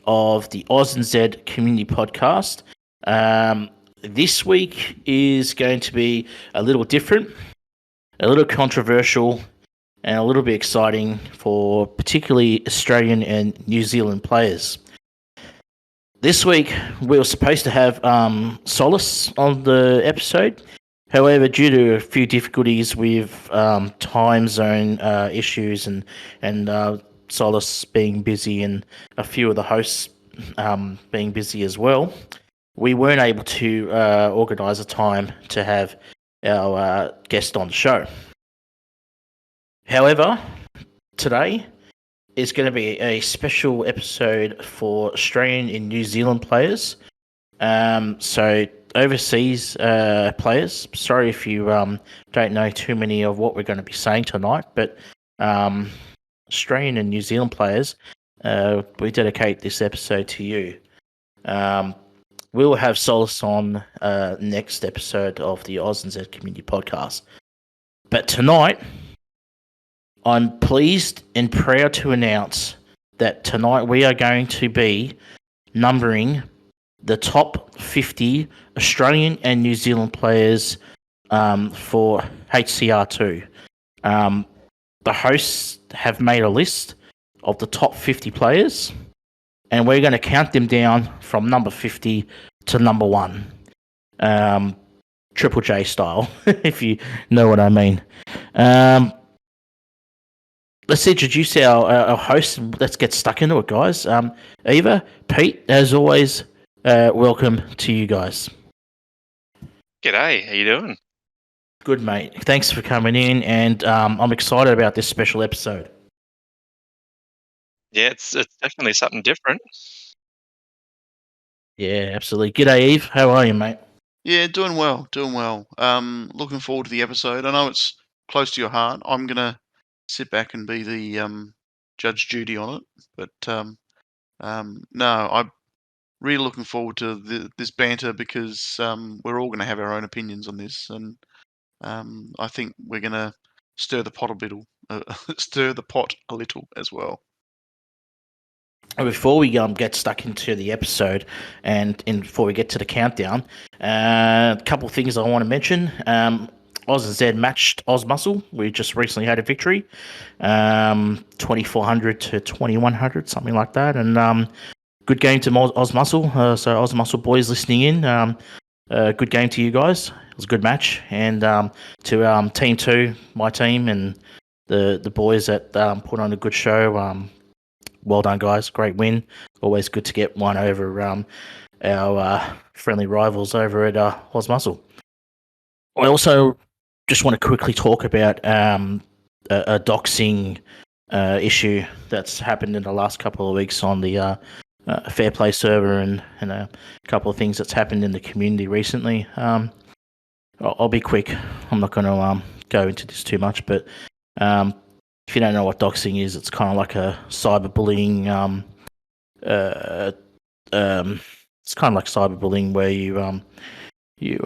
of the AUSNZ Community Podcast. This week is going to be a little different, a little controversial, and a little bit exciting for particularly Australian and New Zealand players. This week, we were supposed to have Solace on the episode. However, due to a few difficulties with time zone issues and Solace being busy and a few of the hosts being busy as well, we weren't able to organise a time to have our guest on the show. However, today is going to be a special episode for Australian and New Zealand players. So overseas players, sorry if you don't know too many of what we're going to be saying tonight, but Australian and New Zealand players, we dedicate this episode to you. We'll have Solace on next episode of the AUSNZ Community Podcast. But tonight, I'm pleased and proud to announce that tonight we are going to be numbering the top 50 Australian and New Zealand players for HCR2. The hosts have made a list of the top 50 players, and we're going to count them down from number 50 to number 1. Triple J style, if you know what I mean. Let's introduce our hosts. Let's get stuck into it, guys. Eva, Pete, as always, welcome to you guys. G'day, how you doing? Good, mate. Thanks for coming in, and I'm excited about this special episode. Yeah, it's definitely something different. Yeah, absolutely. G'day, Eve. How are you, mate? Yeah, doing well. Looking forward to the episode. I know it's close to your heart. I'm gonna sit back and be the Judge Judy on it, but no, I'm really looking forward to this banter because we're all going to have our own opinions on this, and I think we're going to stir the pot a little as well. Before we get stuck into the episode and before we get to the countdown, a couple of things I want to mention. AUSNZ matched AusMuscle. We just recently had a victory, 2,400 to 2,100, something like that. And good game to AusMuscle. So AusMuscle boys listening in, good game to you guys. It was a good match. And to Team 2, my team, and the boys that put on a good show, well done, guys. Great win. Always good to get one over our friendly rivals over at AusMuscle. I also just want to quickly talk about a doxing issue that's happened in the last couple of weeks on the Fair Play server and a couple of things that's happened in the community recently. I'll be quick. I'm not going to go into this too much, but if you don't know what doxing is, it's kind of like a cyberbullying. It's kind of like cyberbullying where you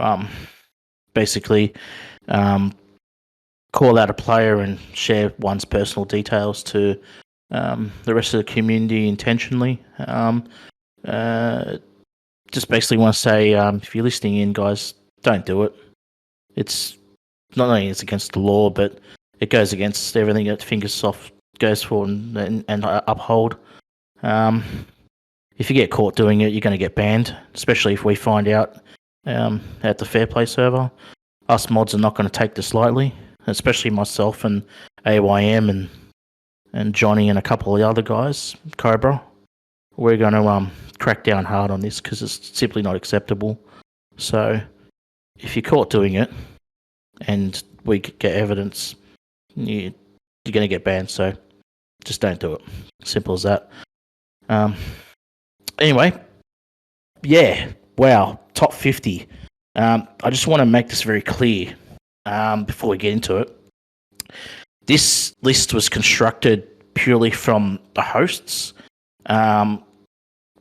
basically call out a player and share one's personal details to the rest of the community intentionally. Just basically want to say, if you're listening in, guys, don't do it. It's not only it's against the law, but it goes against everything that Fingersoft goes for and uphold. If you get caught doing it, you're going to get banned, especially if we find out at the Fair Play server. Us mods are not going to take this lightly, especially myself and AYM and Johnny and a couple of the other guys, Cobra. We're going to crack down hard on this because it's simply not acceptable. So if you're caught doing it and we get evidence, you're going to get banned. So just don't do it. Simple as that. Anyway, yeah, wow, top 50. I just want to make this very clear before we get into it. This list was constructed purely from the hosts.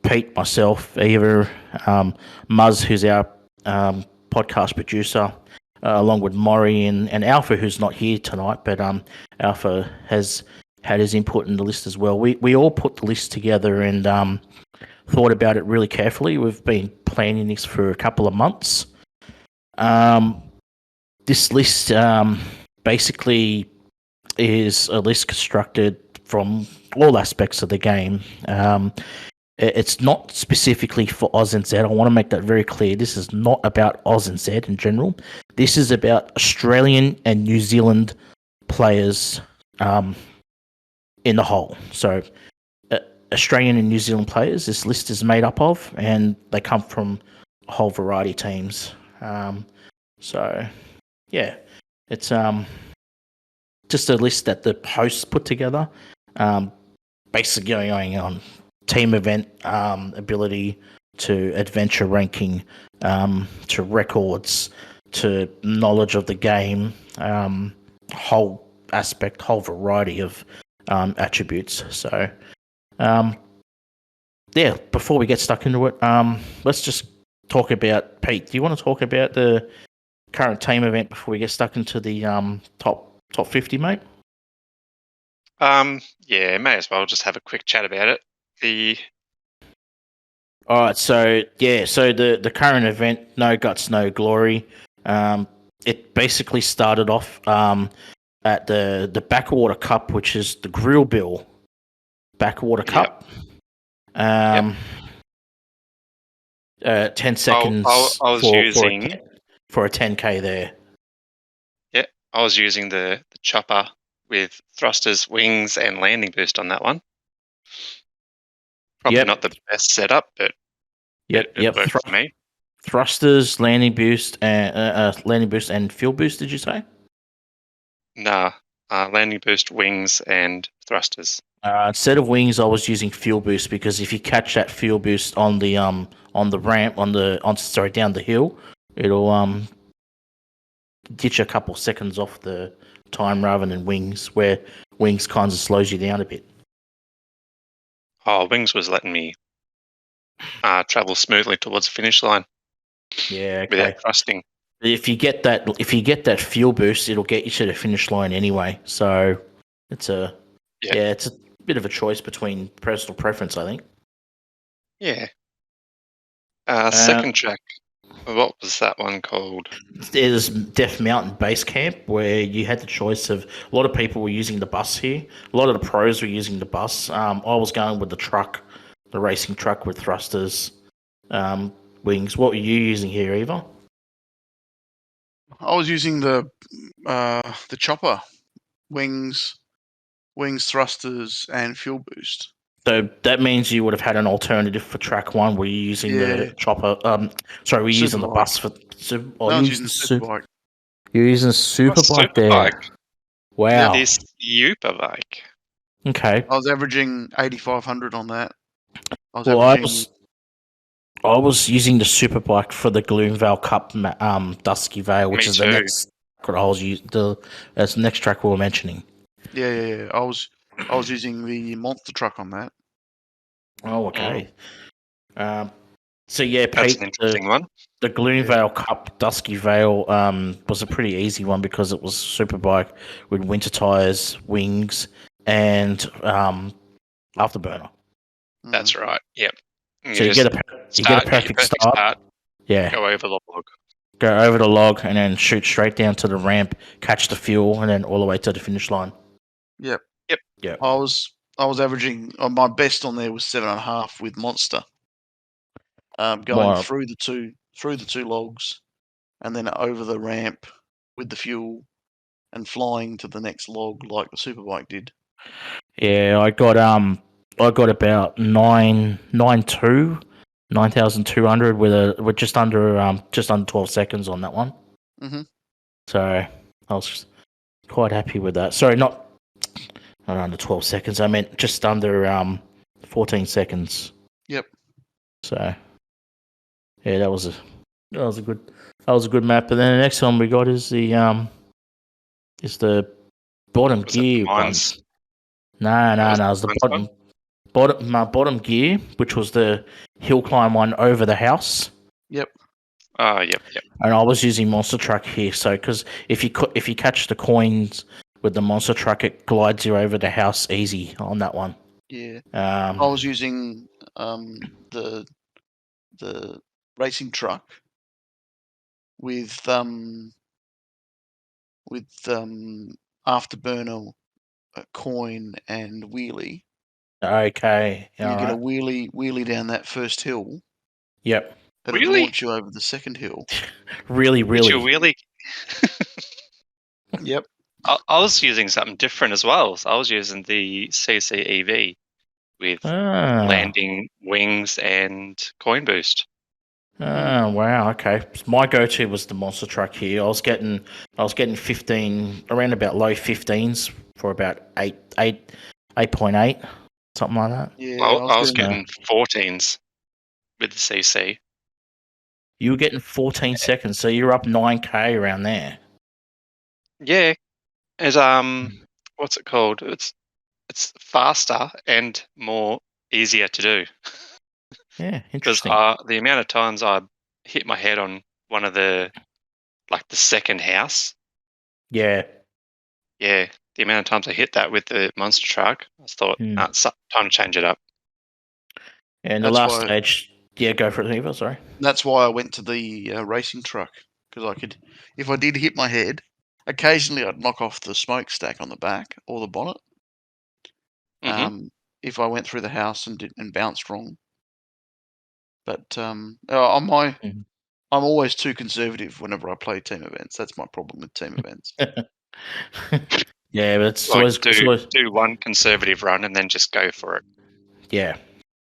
Pete, myself, Eva, Muzz, who's our podcast producer, along with Maury and Alpha, who's not here tonight, but Alpha has had his input in the list as well. We all put the list together and thought about it really carefully. We've been planning this for a couple of months. This list basically is a list constructed from all aspects of the game. It's not specifically for AUSNZ. I want to make that very clear. This is not about AUSNZ in general. This is about Australian and New Zealand players in the whole. So Australian and New Zealand players this list is made up of, and they come from a whole variety of teams. So yeah, it's just a list that the hosts put together, basically going on team event ability to adventure ranking, to records, to knowledge of the game, whole variety of attributes. So yeah, before we get stuck into it, let's just talk about Pete. Do you want to talk about the current team event before we get stuck into the top 50, mate? Yeah, may as well just have a quick chat about it. All right, so the current event, No Guts, No Glory. It basically started off at the Backwater Cup, which is the Grill Bill Backwater Cup. 10 seconds I was using for a 10K there. Yeah, I was using the chopper with thrusters, wings, and landing boost on that one. Probably not the best setup, but it worked for me. Thrusters, landing boost, and fuel boost. Did you say? Nah, landing boost, wings, and thrusters. Instead of wings, I was using fuel boost because if you catch that fuel boost on the ramp down the hill, it'll get you a couple seconds off the time rather than wings, where wings kind of slows you down a bit. Oh, wings was letting me travel smoothly towards the finish line. Yeah, okay. Without thrusting. If you get that fuel boost, it'll get you to the finish line anyway. So it's a bit of a choice between personal preference, I think. Yeah. Second track. What was that one called? There's Death Mountain Base Camp, where you had the choice of a lot of people were using the bus here. A lot of the pros were using the bus. I was going with the truck, the racing truck with thrusters, wings. What were you using here, Eva? I was using the chopper, wings, thrusters, and fuel boost. So that means you would have had an alternative for track one. Were you using the chopper? Sorry, were you using the bus for? I was using the super bike. You're using a super bike there. Bike. Wow. This super bike. Okay. I was averaging 8,500 on that. I was using the super bike for the Gloomvale Cup, Dusky Vale, which is the next. That's the next track we were mentioning. Yeah. I was using the monster truck on that. Oh, okay. So yeah, Pete, that's an interesting one. The Gloomvale Cup Dusky Vale was a pretty easy one because it was super bike with winter tires, wings, and afterburner. That's right. Yep. So you get a perfect start. Yeah. Go over the log. Go over the log and then shoot straight down to the ramp, catch the fuel, and then all the way to the finish line. Yep. I was averaging my best on there was 7.5 with monster. Going through the two logs, and then over the ramp with the fuel, and flying to the next log like the superbike did. Yeah, I got about 9,200 with just under 12 seconds on that one. Mm-hmm. So I was quite happy with that. Sorry, not under 12 seconds. I meant just under 14 seconds. Yep. So yeah, that was a good map. And then the next one we got is the bottom gear one. No, it was the bottom gear, which was the hill climb one over the house. Yep. Yep. And I was using monster truck here, so because if you catch the coins with the monster truck, it glides you over the house easy on that one. Yeah. I was using the racing truck with afterburner, coin, and wheelie. Okay, You all get a right. wheelie down that first hill. Yep. It'd Really? launch you over the second hill. Really, Did you really. really? Yep. I was using something different as well. So I was using the CCEV with Ah. landing, wings, and coin boost. Oh wow, okay. My go-to was the monster truck here. I was getting 15, around about low 15s for about 8.8, something like that. Yeah, I was I was getting. getting 14s with the CC. You were getting 14 seconds, so you're up 9k around there. Yeah, as what's it called? It's faster and more easier to do Yeah, because interesting. the amount of times I hit my head on one of the second house. Yeah. Yeah, the amount of times I hit that with the monster truck, I thought, Hmm. it's time to change it up. And the That's last why. stage, yeah, go for it, Eva. Sorry. That's why I went to the racing truck, because I could, if I did hit my head, occasionally I'd knock off the smokestack on the back or the bonnet. Hmm. If I went through the house and bounced wrong. But on my, Mhm. I'm always too conservative whenever I play team events. That's my problem with team events. Yeah, but it's Like always, do one conservative run and then just go for it. yeah,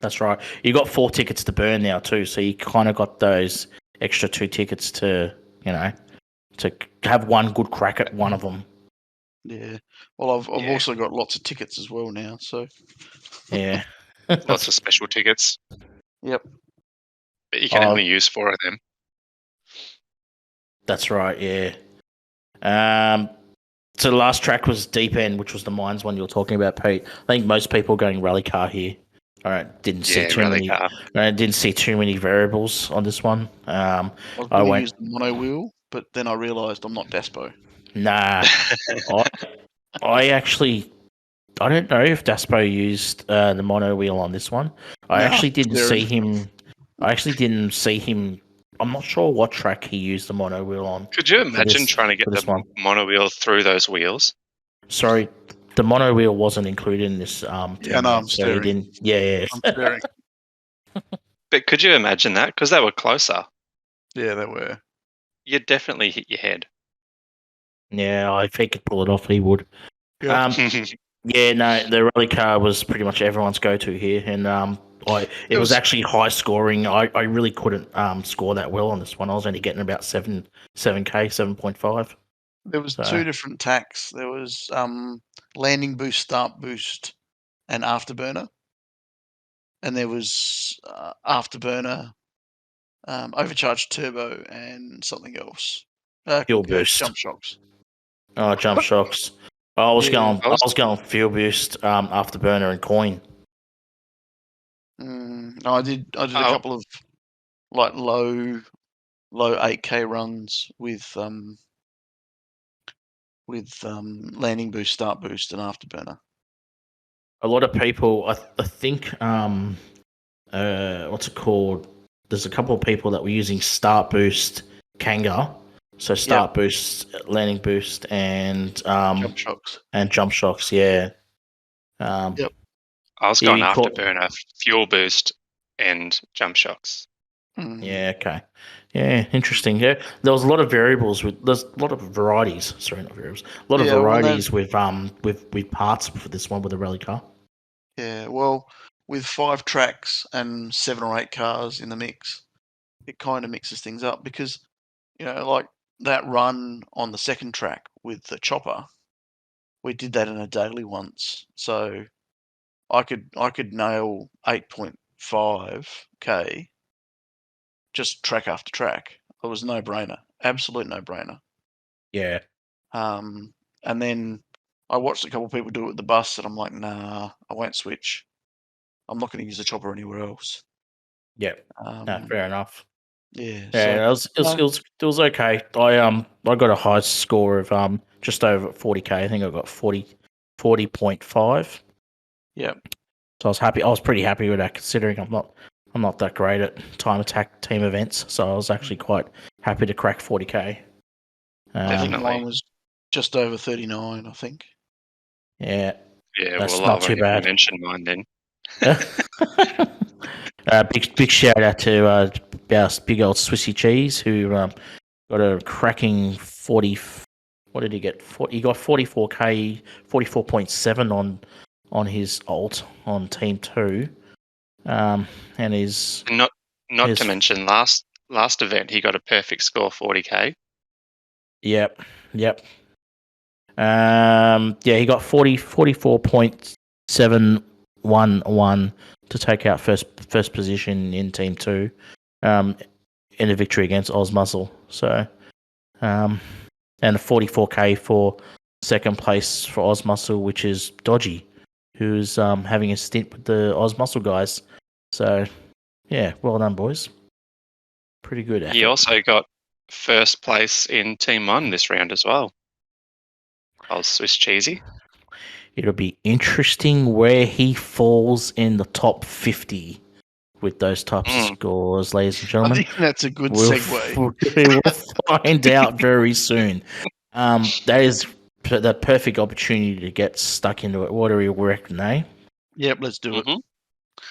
that's right. You got 4 tickets to burn now too, so you kind of got those extra 2 tickets to, to have one good crack at one of them. Yeah. Well, I've Yeah. also got lots of tickets as well now. So. Yeah. Lots of special tickets, Yep. but you can only use 4 of them. That's right, yeah. So the last track was Deep End, which was the mines one you were talking about, Pete. I think most people are going rally car here. All right, didn't see Yeah, too rally many. car. Didn't see too many variables on this one. I was I going to went, use the mono wheel, but then I realised I'm not Daspo. nah. I actually, I don't know if Daspo used the mono wheel on this one. I No, actually didn't staring. see him. I'm not sure what track he used the mono wheel on. Could you imagine trying to get for this the one? mono wheel through those wheels? Sorry, the mono wheel wasn't included in this Yeah, team no, event, I'm so he staring. didn't. Yeah. I'm staring. But could you imagine that? Because they were closer. Yeah, they were. You'd definitely hit your head. Yeah, if he could pull it off, he would. Yeah. Yeah, no, the rally car was pretty much everyone's go-to here, and it was actually high scoring. I really couldn't score that well on this one. I was only getting about 7k, 7.5. There was So 2 different tacks. There was landing boost, start boost, and afterburner. And there was afterburner, overcharged turbo, and something else. fuel boost. Jump shocks. Oh, jump shocks. I was Yeah. going. I was going fuel boost, afterburner, and coin. No, I did a Oh, couple of like low 8K runs with landing boost, start boost, and afterburner. A lot of people, I think, what's it called? There's a couple of people that were using start boost Kanga, so start boost, landing boost, and Jump shocks. jump shocks. Yeah. Yep. I was Yeah, going you caught. afterburner, fuel boost, and jump shocks. Yeah. Okay. Yeah. Interesting. Yeah. There was a lot of variables with. There's a lot of varieties. Sorry, not variables. A lot of Yeah, well, varieties with parts for this one with the rally car. Yeah, well, with 5 tracks and 7 or 8 cars in the mix, it kind of mixes things up because, like that run on the second track with the chopper, we did that in a daily once. So I could nail 8.5k just track after track. It was no brainer, absolute no brainer. Yeah. And then I watched a couple of people do it with the bus, and I'm like, nah, I won't switch. I'm not going to use the chopper anywhere else. Yeah. No, fair enough. Yeah. Yeah, it was okay. I got a high score of just over 40k. I think I got 40.5. Yeah. So I was happy. I was pretty happy with that, considering I'm not that great at time attack team events. So I was actually quite happy to crack 40k. I think Definitely. mine was just over 39. I think. Yeah, Yeah, that's well, I not won't too even bad. mention mine then. Big shout out to our big old Swissy Cheese, who got a cracking 40. What did he get? He got 44k, 44.7 on his alt on Team 2. And his And not to his mention last event he got a perfect score 40k. yep. Yeah, he got 44.711 to take out first position in Team 2. In a victory against Ozmuzzle. So, and a 44k for second place for Ozmuscle, which is Dodgy, who's having a stint with the Ozmuscle guys. So, yeah, well done, boys. Pretty good effort. He also got first place in Team 1 this round as well. I was Swiss Cheesy. It'll be interesting where he falls in the top 50 with those types of scores, ladies and I gentlemen. think that's a good We'll segue. we will find out very soon. That is the perfect opportunity to get stuck into it. What do you reckon, eh? Yep, let's do it.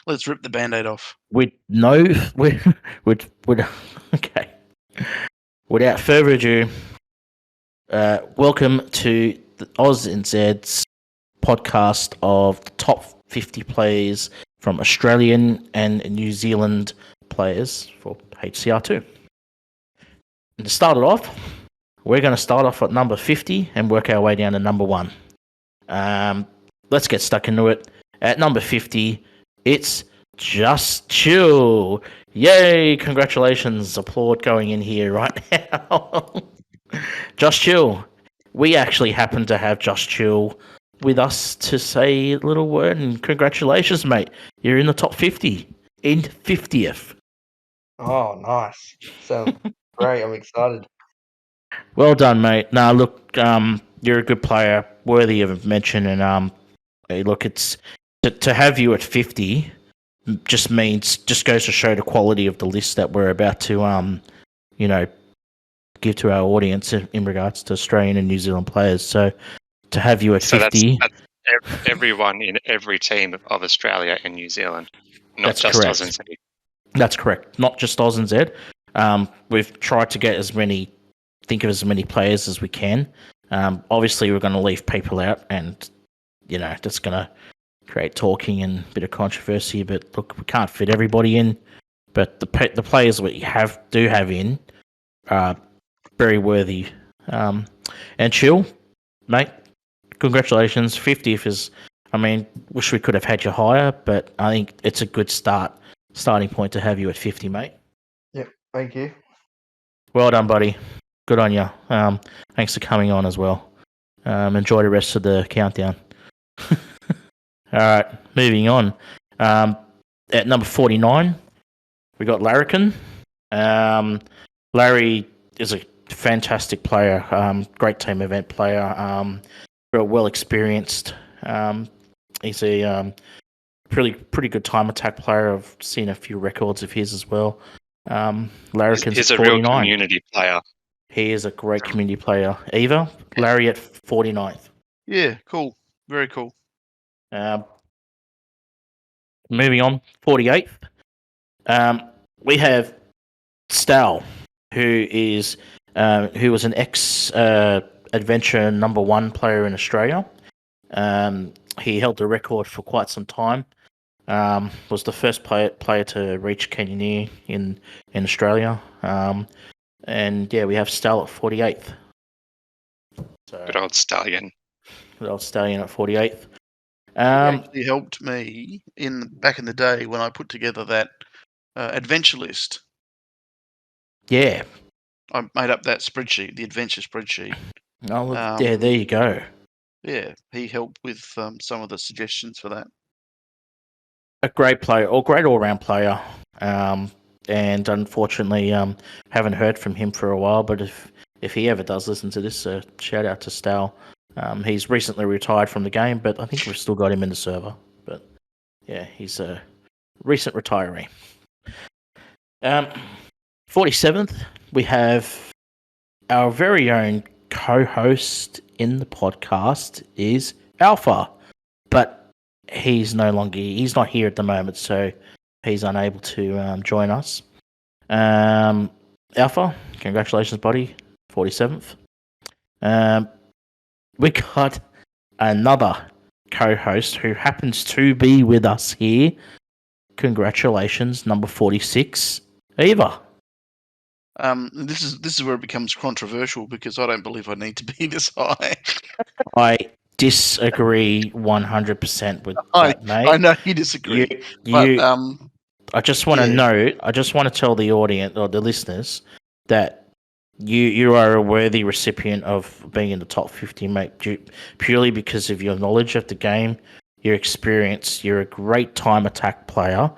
Let's rip the Band-Aid off. With okay. Without further ado, welcome to the AUSNZ's podcast of the top 50 players from Australian and New Zealand players for HCR2. And to start it off, we're going to start off at number 50 and work our way down to number 1. Let's get stuck into it. At number 50, it's Just Chill. Yay! Congratulations. Applaud going in here right now. Just Chill. We actually happen to have Just Chill with us to say a little word, and congratulations, mate. You're in the top 50. In 50th. Oh, nice. Sounds great. I'm excited. Well done, mate. Nah, look, you're a good player, worthy of mention, and hey, look, it's to have you at 50 just goes to show the quality of the list that we're about to give to our audience in regards to Australian and New Zealand players. So to have you at So 50, that's everyone in every team of Australia and New Zealand, not That's just correct. AUSNZ. That's correct. Not just AUSNZ. We've tried to get as many players as we can. Obviously, we're going to leave people out, and that's going to create talking and a bit of controversy. But look, we can't fit everybody in. But the players we do have in are very worthy. And Chill, mate, congratulations. 50th is, wish we could have had you higher, but I think it's a good starting point to have you at 50, mate. Yep. Thank you. Well done, buddy. Good on you. Thanks for coming on as well. Enjoy the rest of the countdown. All right, moving on. At number 49, we got Larrikin. Larry is a fantastic player, great team event player, real well experienced. He's a pretty good time attack player. I've seen a few records of his as well. Larrikin's He's at a real 49. community player. He is a great community player. EVA, Larry at 49th. Yeah, cool. Very cool. Moving on, 48th. We have Stal, who was an ex adventure number 1 player in Australia. He held the record for quite some time. Was the first player to reach Canyoneer in Australia. And yeah, we have Stal at 48th. So, Good old stallion. Good old Stallion at 48th. He actually helped me back in the day when I put together that adventure list. Yeah. I made up that spreadsheet, the adventure spreadsheet. Oh, yeah, there you go. Yeah, he helped with some of the suggestions for that. A great player, or great all-round player. and unfortunately, haven't heard from him for a while. But if he ever does listen to this, shout out to Stal. He's recently retired from the game, but I think we've still got him in the server. But yeah, he's a recent retiree. 47th, we have our very own co-host in the podcast is Alpha, but he's not here at the moment, so he's unable to join us. Alpha, congratulations, buddy, 47th. We got another co-host who happens to be with us here. Congratulations, number 46, Eva. This is where it becomes controversial because I don't believe I need to be this high. I disagree 100% with that, mate. I know you disagree, I just want to note. I just want to tell the audience or the listeners that you are a worthy recipient of being in the top 50, mate. Purely because of your knowledge of the game, your experience. You're a great time attack player.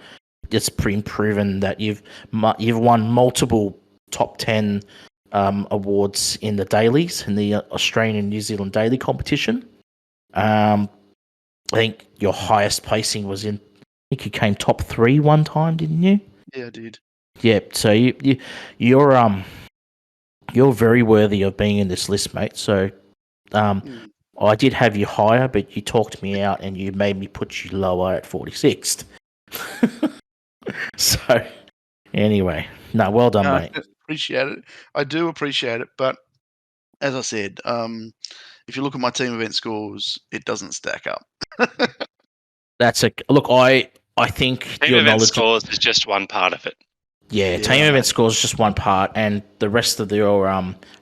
It's been proven that you've won multiple top 10 awards in the dailies, in the Australian and New Zealand daily competition. I think your highest placing was in. I think you came top 3 one time, didn't you? Yeah, I did. Yeah. So you're very worthy of being in this list, mate. So I did have you higher, but you talked me out and you made me put you lower at 46th. So anyway, no, well done, mate. Appreciate it. I do appreciate it, but as I said, if you look at my team event scores, it doesn't stack up. Look. I think team your event knowledge scores is just one part of it. Yeah, team event scores is just one part, and the rest of your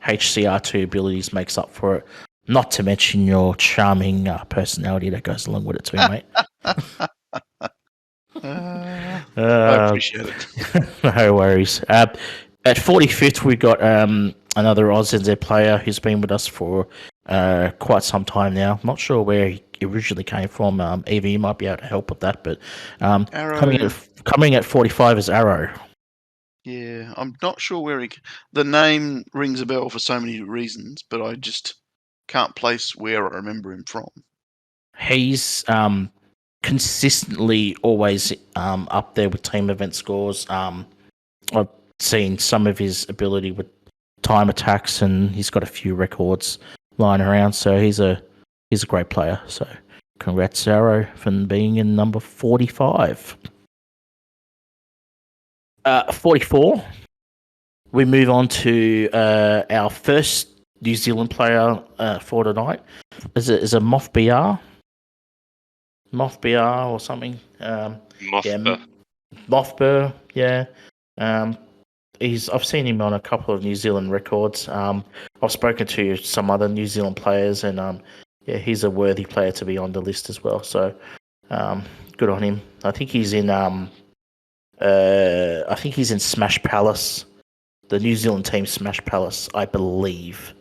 HCR2 abilities makes up for it. Not to mention your charming personality that goes along with it too, mate. I appreciate it. No worries. At 45th, we got another AUSNZ player who's been with us for quite some time now. Not sure where he originally came from. Eva, you might be able to help with that, but coming at 45 is Arrow. Yeah, I'm not sure where the name rings a bell for so many reasons, but I just can't place where I remember him from. He's consistently always up there with team event scores. I've seen some of his ability with time attacks, and he's got a few records lying around. So he's a great player. So congrats, Arrow, for being in number 45. 44. We move on to our first New Zealand player for tonight. Is it Moff BR? Moff BR or something? Moff. Yeah. I've seen him on a couple of New Zealand records. I've spoken to some other New Zealand players, and he's a worthy player to be on the list as well. So good on him. I think he's in Smash Palace, the New Zealand team Smash Palace, I believe.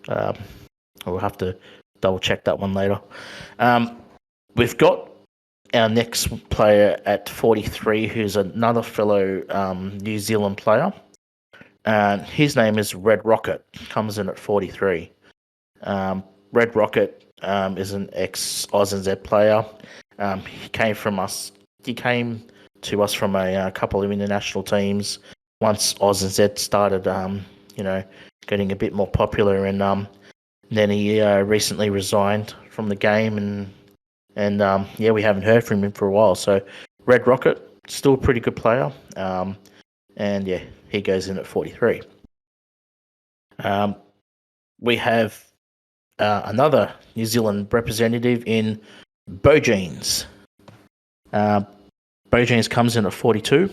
We'll have to double check that one later. We've got our next player at 43, who's another fellow New Zealand player. His name is Red Rocket, comes in at 43. Red Rocket is an ex-AUSNZ player. He came to us from a couple of international teams once AUSNZ started, getting a bit more popular, and then he recently resigned from the game, and we haven't heard from him for a while. So Red Rocket, still a pretty good player, and he goes in at 43. We have another New Zealand representative in Bojeans. Bojeans comes in at 42.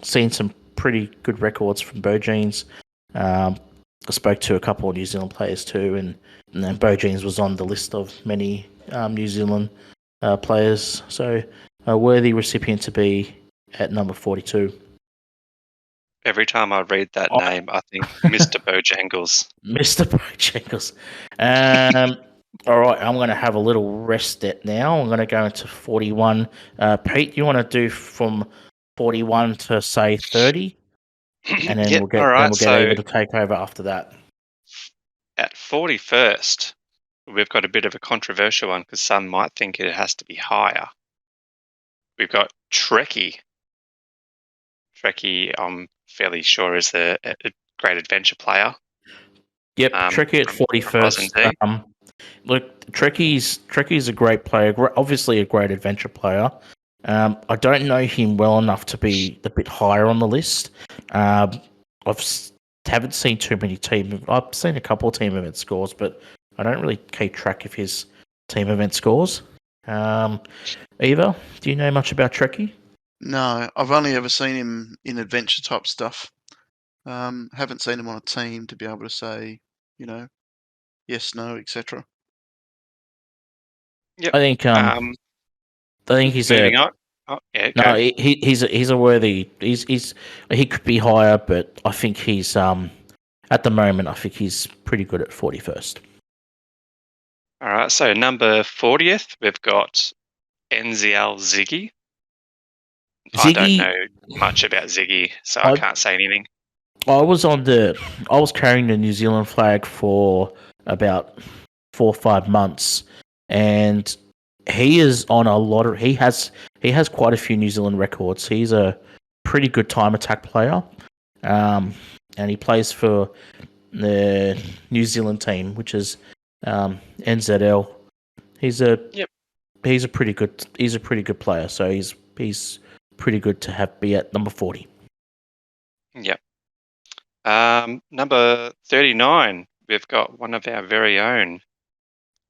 Seen some pretty good records from Bojeans. I spoke to a couple of New Zealand players too, and then Bojeans was on the list of many New Zealand players. So a worthy recipient to be at number 42. Every time I read that name, I think Mr. Bojangles. Mr. Bojangles. All right, I'm going to have a little rest now. I'm going to go into 41. Pete, you want to do from 41 to say 30, and then Yep, we'll get all right. So Eva to take over after that. at 41st, we've got a bit of a controversial one because some might think it has to be higher. We've got Trekkie. Trekkie, I'm fairly sure, is a great adventure player. Yep, Trekkie at from 41st. AUSNZ. Look, Trekkie's a great player, obviously a great adventure player. I don't know him well enough to be a bit higher on the list. Haven't seen too many I've seen a couple of team event scores, but I don't really keep track of his team event scores. Eva, do you know much about Trekkie? No, I've only ever seen him in adventure type stuff. Haven't seen him on a team to be able to say, yes, no, etc. Yep. I think he's moving on. Oh, yeah, no, go. he's a worthy. He could be higher, but I think he's at the moment I think he's pretty good at 41st. All right. So number 40th, we've got NZL Ziggy. I don't know much about Ziggy, so I can't say anything. I was carrying the New Zealand flag for about 4 or 5 months, and he is on a lot of. He has quite a few New Zealand records. He's a pretty good time attack player, and he plays for the New Zealand team, which is NZL. He's a pretty good player. So he's pretty good to be at number 40. Yep. Number 39, we've got one of our very own,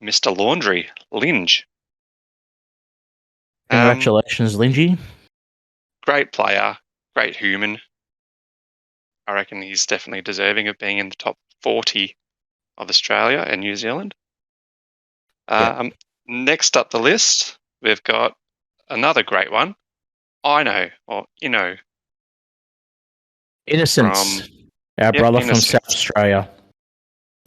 Mr. Laundry, Linge. Congratulations, Lingy. Great player, great human. I reckon he's definitely deserving of being in the top 40 of Australia and New Zealand. Next up the list, we've got another great one. Innocence, our brother Innocence. from South Australia.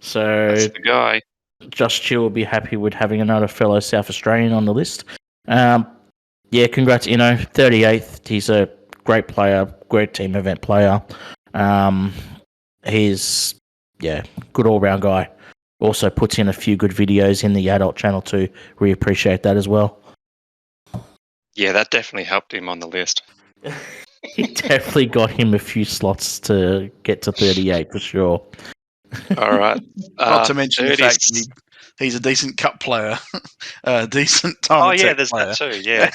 So that's the guy. Josh Chill will be happy with having another fellow South Australian on the list. Congrats, 38th. He's a great player, great team event player. He's good all round guy. Also puts in a few good videos in the adult channel too. We appreciate that as well. Yeah, that definitely helped him on the list. He definitely got him a few slots to get to 38 for sure. All right. Not to mention the fact that he's a decent cup player, a decent time attack there's player. that too. Yeah.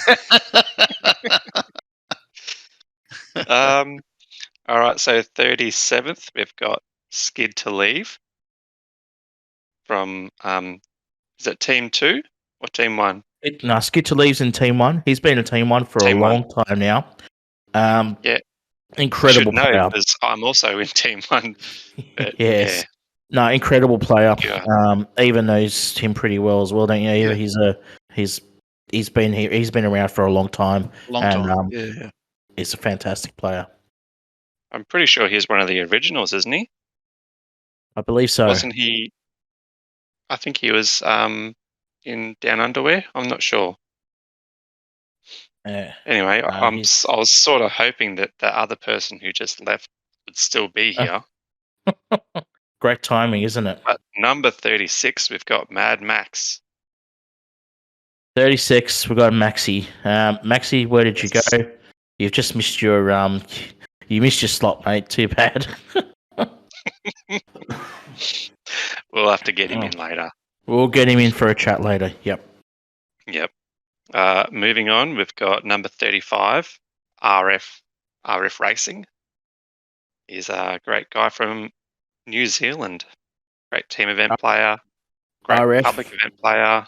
All right. So 37th, we've got Skid to Leave from is it Team 2 or Team 1? Skid to Leave's in Team 1. He's been in Team 1 for a long time now. Incredible player. Because I'm also in Team 1. But yes. Yeah. No, incredible player. Yeah. Eva knows him pretty well as well, don't you? Eva? Yeah. He's been here. He's been around for a long time. He's a fantastic player. I'm pretty sure he's one of the originals, isn't he? I believe so. Wasn't he? I think he was in Down Underwear. I'm not sure. Anyway, I was sort of hoping that the other person who just left would still be here. Great timing, isn't it? But number 36, we've got Mad Max. 36, we've got Maxi. Maxi, where did you go? You've just missed your slot, mate. Too bad. We'll have to get him in later. We'll get him in for a chat later. Yep. Moving on, we've got number 35, RF Racing. He's a great guy from New Zealand. Great team event player. Great public event player.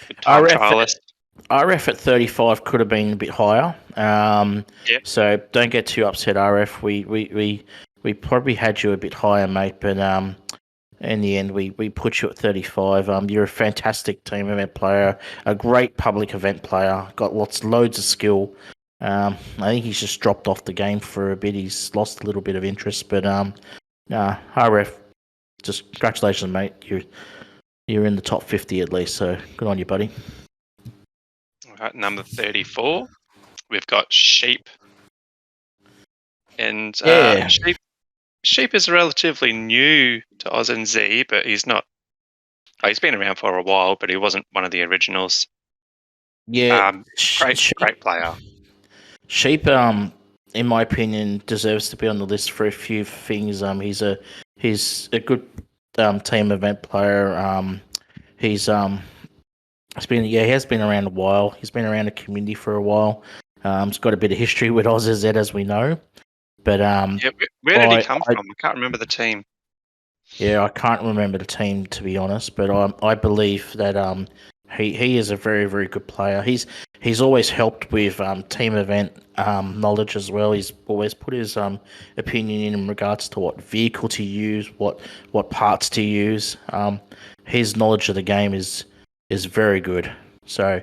Good time trialist. RF at 35 could have been a bit higher. So don't get too upset, RF. We probably had you a bit higher, mate, but in the end we put you at 35. You're a fantastic team event player, a great public event player, got loads of skill. I think he's just dropped off the game for a bit. He's lost a little bit of interest, but RF, just congratulations, mate. You're in the top 50 at least, so good on you, buddy. All right, number 34, we've got Sheep. And Yeah. Sheep is relatively new to AUSNZ, but he's not. Oh, he's been around for a while, but he wasn't one of the originals. Yeah, Great player. Sheep, in my opinion, deserves to be on the list for a few things. He's a good team event player. He has been around a while. He's been around the community for a while. He's got a bit of history with AUSNZ, as we know. But where did he come from? I can't remember the team. Yeah, I can't remember the team, to be honest, but I believe that he is a very, very good player. He's always helped with team event knowledge as well. He's always put his opinion in regards to what vehicle to use, what parts to use. His knowledge of the game is very good. So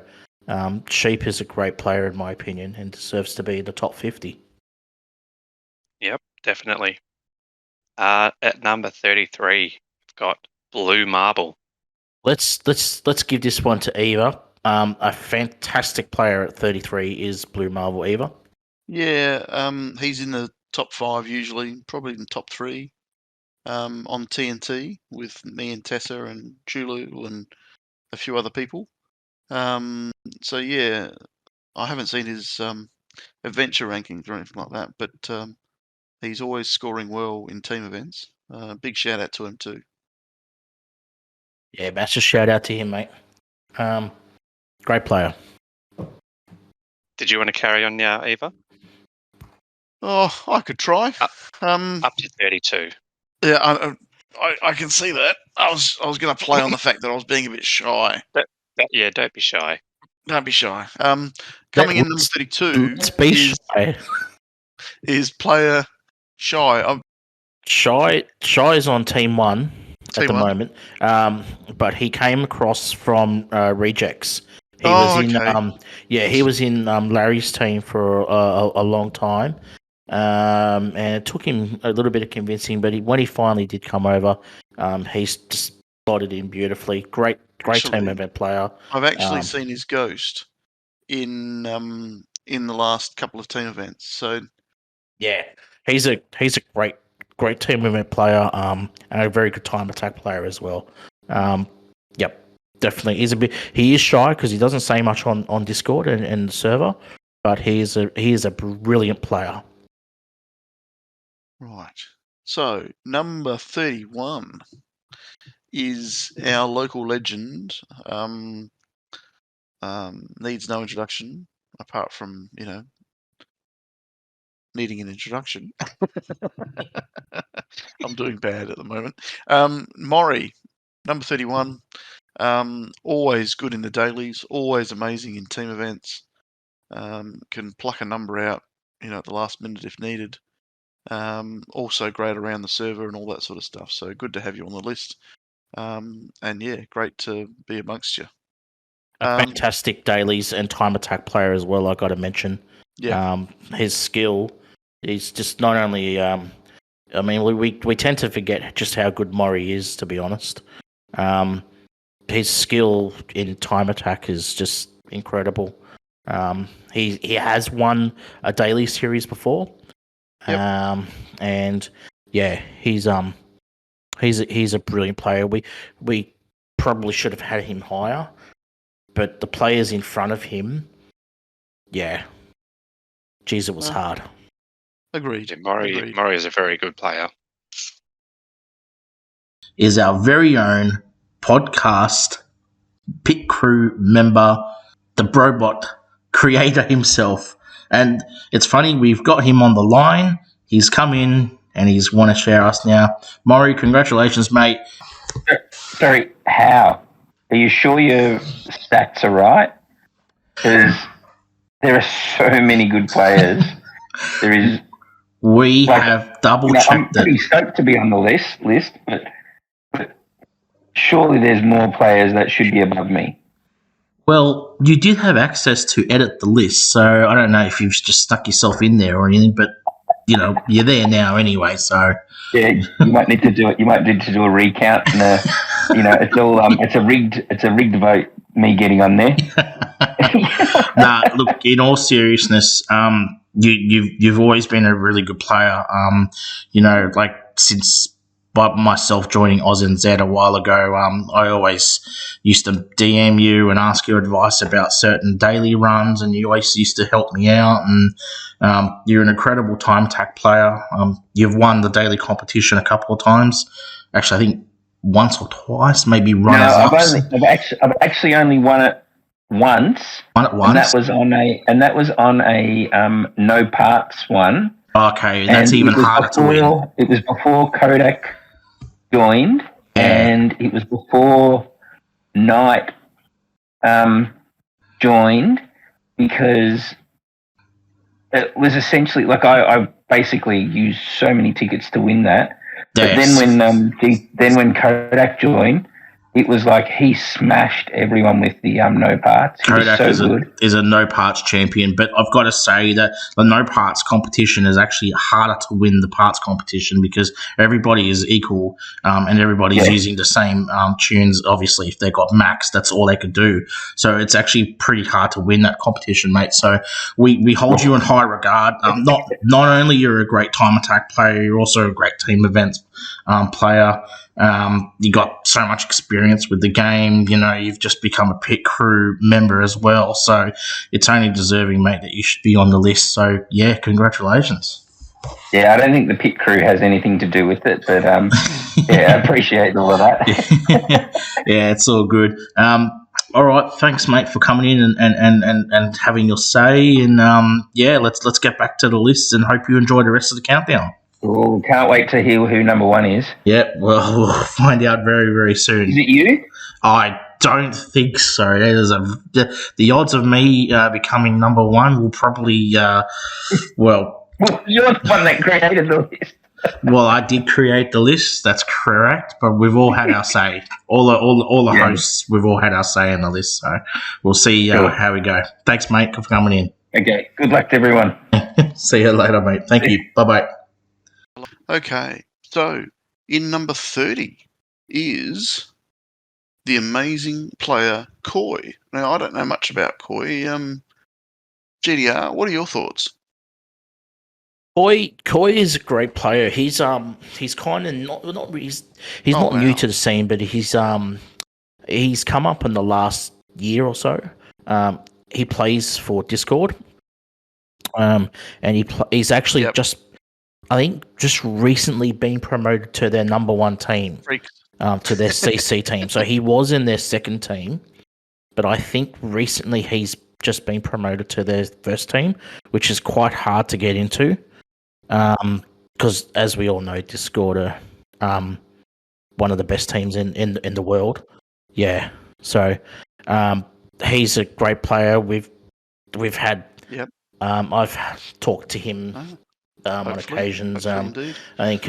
Sheep is a great player in my opinion and deserves to be in the top 50. Yep, definitely. At number 33, we've got Blue Marble. Let's give this one to Eva. A fantastic player at 33 is Blue Marble. Eva. Yeah, he's in the top 5 usually, probably in the top 3 on TNT with me and Tessa and Chulu and a few other people. So yeah, I haven't seen his adventure rankings or anything like that, but he's always scoring well in team events. Big shout out to him too. Yeah, massive shout out to him, mate. Great player. Did you want to carry on now, Eva? Oh, I could try. Up to 32. Yeah, I can see that. I was going to play on the fact that I was being a bit shy. Yeah, don't be shy. Don't be shy. Coming in number 32 Let's be shy. Is player Shy. Shy is on team 1 at the 1. moment, but he came across from rejects. He was in Larry's team for a long time, and it took him a little bit of convincing. But when he finally did come over, he's just slotted in beautifully. Great team event player. I've actually seen his ghost in the last couple of team events. So yeah, he's a great team event player, and a very good time attack player as well. Yep, definitely. He is shy because he doesn't say much on Discord and the server, but he is a brilliant player. Right. So number 31 is our local legend. Needs no introduction apart from needing an introduction. I'm doing bad at the moment. Maury, number 31. Always good in the dailies, always amazing in team events. Can pluck a number out, at the last minute if needed. Also great around the server and all that sort of stuff. So good to have you on the list. And yeah, great to be amongst you. A fantastic dailies and time attack player as well, I got to mention. Yeah. His skill is just not only. We tend to forget just how good Maury is, to be honest. His skill in time attack is just incredible. He has won a daily series before. Yep. And yeah, he's a brilliant player. We probably should have had him higher, but the players in front of him, yeah, geez, it was hard. Agreed. Yeah, Maury is a very good player. Is our very own podcast pit crew member, the Brobot creator himself. And it's funny, we've got him on the line. He's come in and he's want to share us now. Maury, congratulations, mate. Sorry, how? Are you sure your stats are right? Because there are so many good players. We have double-checked I'm pretty stoked to be on the list, but surely there's more players that should be above me. Well, you did have access to edit the list, so I don't know if you've just stuck yourself in there or anything, but you're there now anyway. So yeah, you might need to do it. You might need to do a recount, and it's all it's a rigged vote. me getting on there. Nah, look. In all seriousness, you've always been a really good player. Like since myself joining AUSNZ a while ago, I always used to DM you and ask your advice about certain daily runs, and you always used to help me out. And you're an incredible time attack player. You've won the daily competition a couple of times. Actually, I think once or twice, maybe runners No, ups. I've actually only won it once. Won it once. And that was on a no parts one. Okay, that's even harder to win. It was before Kodak joined, and it was before Knight joined, because it was essentially like I basically used so many tickets to win that. But then when Kodak joined, it was like he smashed everyone with the no parts. He Kodak was so good. is a no parts champion, but I've got to say that the no parts competition is actually harder to win the parts competition because everybody is equal and everybody's using the same tunes. Obviously, if they got max, that's all they could do. So it's actually pretty hard to win that competition, mate. So we hold you in high regard. Not only you're a great time attack player, you're also a great team events player. You got so much experience with the game. You've just become a pit crew member as well. So it's only deserving, mate, that you should be on the list. So yeah, congratulations. Yeah, I don't think the pit crew has anything to do with it, but yeah, I appreciate all of that. Yeah, it's all good. All right, thanks, mate, for coming in and having your say. And let's get back to the list and hope you enjoy the rest of the countdown. Oh, can't wait to hear who number one is. Yeah, well, we'll find out very, very soon. Is it you? I don't think so. The odds of me becoming number one will probably, You're the one that created the list. Well, I did create the list. That's correct, but we've all had our say. All the hosts, we've all had our say in the list. So we'll see how we go. Thanks, mate, for coming in. Okay, good luck to everyone. See you later, mate. Thank you. Bye-bye. Okay, so in number 30 is the amazing player Koi. Now, I don't know much about Koi. GDR, what are your thoughts? Koi is a great player. He's kind of not he's not new to the scene, but he's come up in the last year or so. He plays for Discord, and he's actually just recently been promoted to their number one team, to their CC team. So he was in their second team, but I think recently he's just been promoted to their first team, which is quite hard to get into. Because as we all know, Discord are one of the best teams in the world. Yeah. So he's a great player. We've had I've talked to him on occasions. I think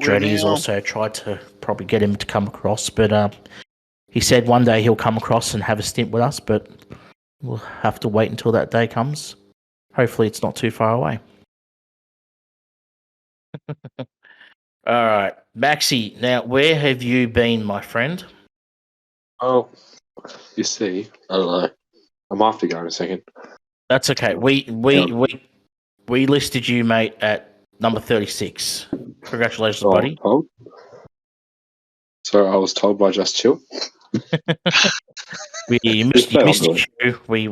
Dreddy's also tried to probably get him to come across, but he said one day he'll come across and have a stint with us, but we'll have to wait until that day comes. Hopefully it's not too far away. All right, Maxi. Now, where have you been, my friend? Oh, you see, I don't know. I might have to go in a second. That's okay. We listed you, mate, at number 36. Congratulations, buddy. Told? So I was told by Just Chill. You missed you. We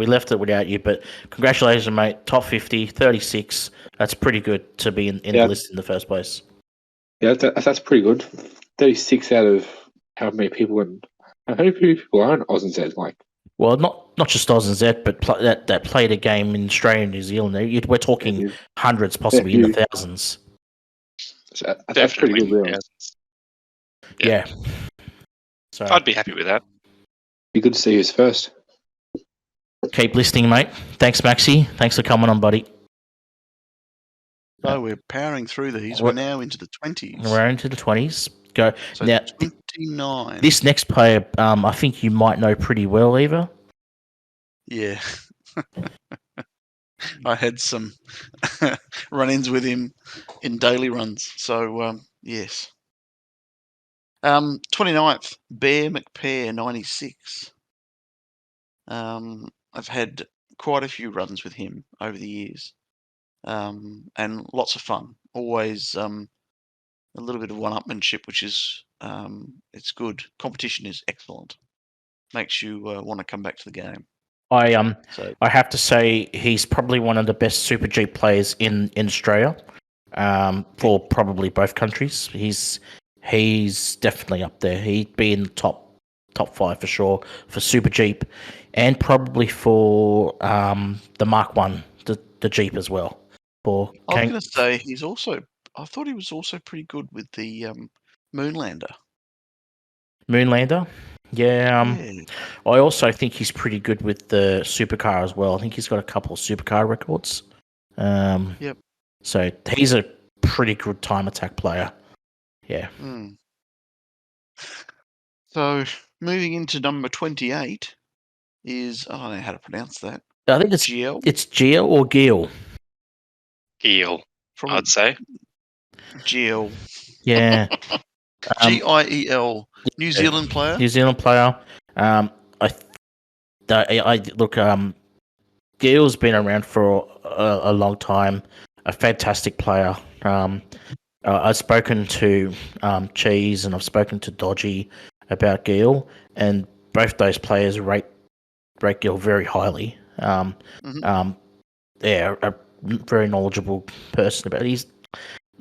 left it without you, but congratulations, mate. Top 50, 36. That's pretty good to be in the list in the first place. Yeah, that's pretty good. 36 out of how many people how many people are on AUSNZ? Like, well, not just AUSNZ, but that played a game in Australia and New Zealand. We're talking hundreds, possibly in the thousands. So that's pretty good, really. Yeah. So I'd be happy with that. Be good to see who's first. Keep listening, mate. Thanks, Maxi. Thanks for coming on, buddy. So we're powering through these. We're now into the 20s. We're into the 20s. Go. So now, 29. This next player, I think you might know pretty well, Eva. Yeah. I had some run-ins with him in daily runs. So, yes. 29th, Bear McPair, 96. I've had quite a few runs with him over the years, and lots of fun. Always a little bit of one-upmanship, which is it's good. Competition is excellent. Makes you want to come back to the game. I have to say he's probably one of the best Super Jeep players in Australia, for probably both countries. He's definitely up there. He'd be in the top 5 for sure for Super Jeep, and probably for the Mark 1, the Jeep as well. I was going to say I thought he was also pretty good with the Moonlander. Moonlander, yeah. I also think he's pretty good with the supercar as well. I think he's got a couple of supercar records. Yep. So he's a pretty good time attack player. Yeah. So moving into number 28 is, I don't know how to pronounce that. I think it's Giel. It's Gio or Gil. Gil, Probably I'd say. Giel. Yeah. Giel. New Zealand player. New Zealand player. I look. Gil's been around for a long time. A fantastic player. I've spoken to Cheese and I've spoken to Dodgy about Gil, and both those players rate Gil very highly. Yeah, a very knowledgeable person about it. He's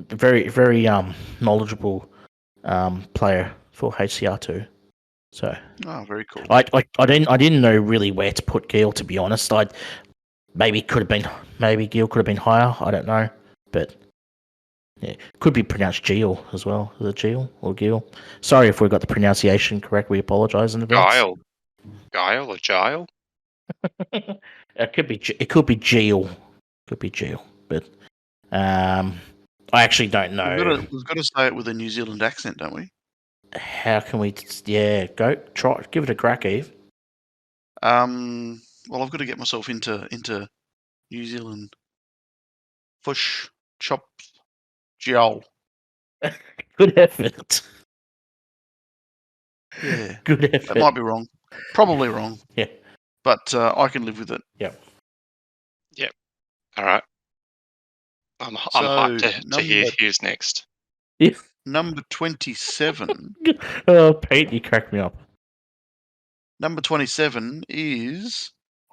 a very, very knowledgeable player for HCR2. So very cool. I didn't know really where to put Gil, to be honest. Maybe Gil could have been higher. I don't know, but yeah, could be pronounced Gil as well. Is it Gil or Gil? Sorry if we got the pronunciation correct. We apologise in advance. Guile or Gile? It could be Gil. Could be Gil, but I actually don't know. We've got to say it with a New Zealand accent, don't we? How can we? Yeah, give it a crack, Eve. Well, I've got to get myself into New Zealand. Fish, chop, Giol. Good effort. Yeah. Good effort. That might be wrong. Probably wrong. Yeah. But I can live with it. Yep. All right. I'm hyped to hear who's next. Yeah. Number 27. Oh, Pete, you cracked me up. Number 27 is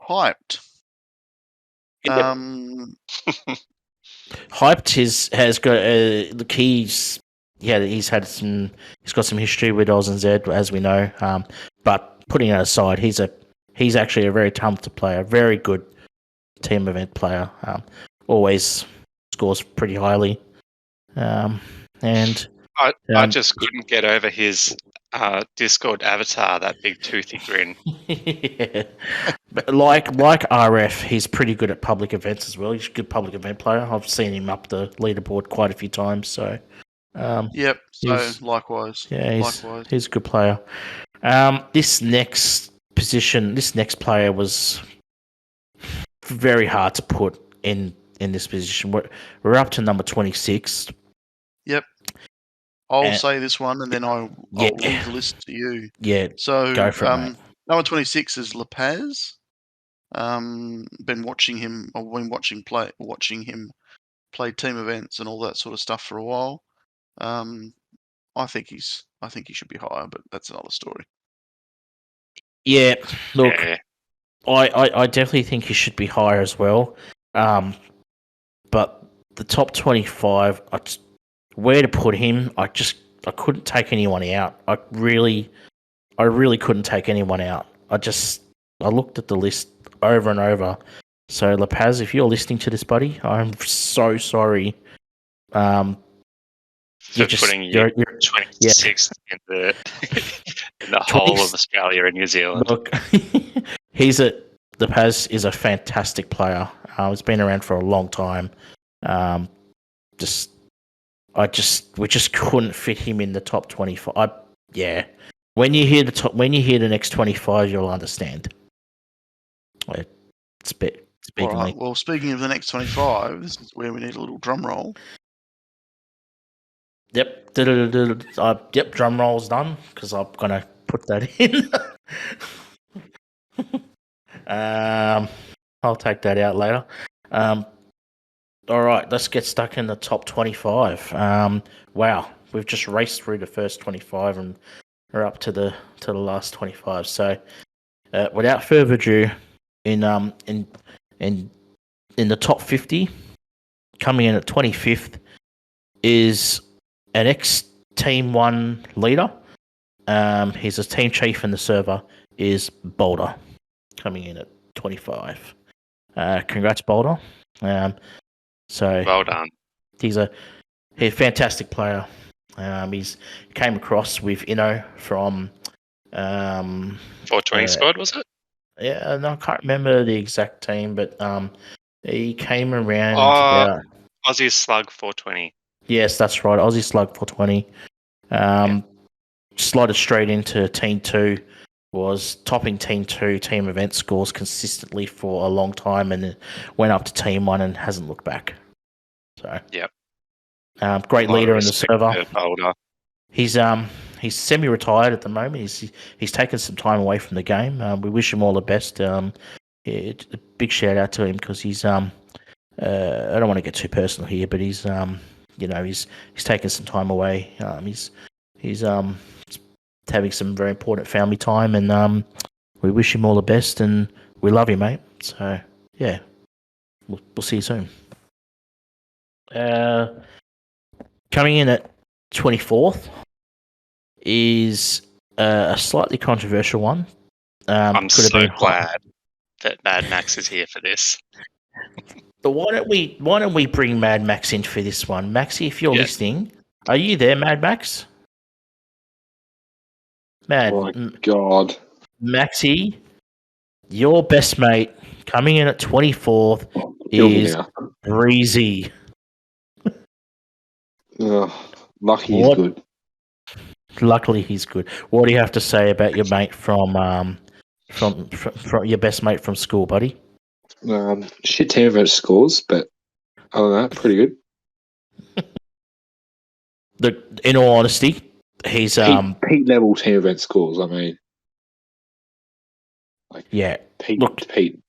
Hyped. Hyped has got the keys. Yeah, he's got some history with AUSNZ, as we know. But putting it aside, he's actually a very talented player, very good team event player. Always scores pretty highly. And I just couldn't get over his Discord avatar, that big toothy grin. Yeah. But like RF, he's pretty good at public events as well. He's a good public event player. I've seen him up the leaderboard quite a few times. So, yep. So likewise. Yeah, he's a good player. This next player was very hard to put in this position. We're up to number 26. Yep. I'll say this one, and then I'll leave the list to you. Yeah. So go for it, mate. Number 26 is La Paz. Been watching him. I've been watching him play team events and all that sort of stuff for a while. I think he should be higher, but that's another story. Yeah. Look, I definitely think he should be higher as well. But the top 25, where to put him? I couldn't take anyone out. I really couldn't take anyone out. I looked at the list over and over. So La Paz, if you're listening to this, buddy, I'm so sorry. For putting you 26th in the whole of Australia and New Zealand. Look, La Paz is a fantastic player. He's been around for a long time. We just couldn't fit him in the top 25. When you hear the next 25, you'll understand. It's big. All right. Well, speaking of the next 25, this is where we need a little drum roll. Yep. Yep. Drum roll's done because I'm gonna put that in. I'll take that out later. All right, let's get stuck in the top 25. Wow, we've just raced through the first 25 and we're up to the last 25. So, without further ado, in the top 50, coming in at 25th is an ex-Team 1 leader. He's a team chief and the server is Boulder, coming in at 25. Congrats, Boulder. So Well done. he's a fantastic player. He came across with Inno from 420 squad, was it? Yeah, no, I can't remember the exact team, but he came around about Aussie Slug 420. Yes, that's right. Aussie Slug 420. Slotted straight into Team 2, was topping Team 2 team event scores consistently for a long time, and went up to Team 1 and hasn't looked back. So, yep. Great leader in the server. Boulder. He's semi-retired at the moment. He's taken some time away from the game. We wish him all the best. A big shout out to him because he's I don't want to get too personal here, but he's he's taken some time away. He's having some very important family time, and we wish him all the best, and we love you, mate. So yeah, we'll see you soon. Coming in at 24th is a slightly controversial one. I'm so glad that Mad Max is here for this. But why don't we bring Mad Max in for this one? Maxie, if you're listening, are you there, Mad Max? Oh my God. Maxie, your best mate coming in at 24th is Breezy. Lucky he's good. Luckily he's good. What do you have to say about your mate from your best mate from school, buddy? Shit team event scores, but other than that, pretty good. In all honesty, he's Pete level team event scores. I mean, Pete.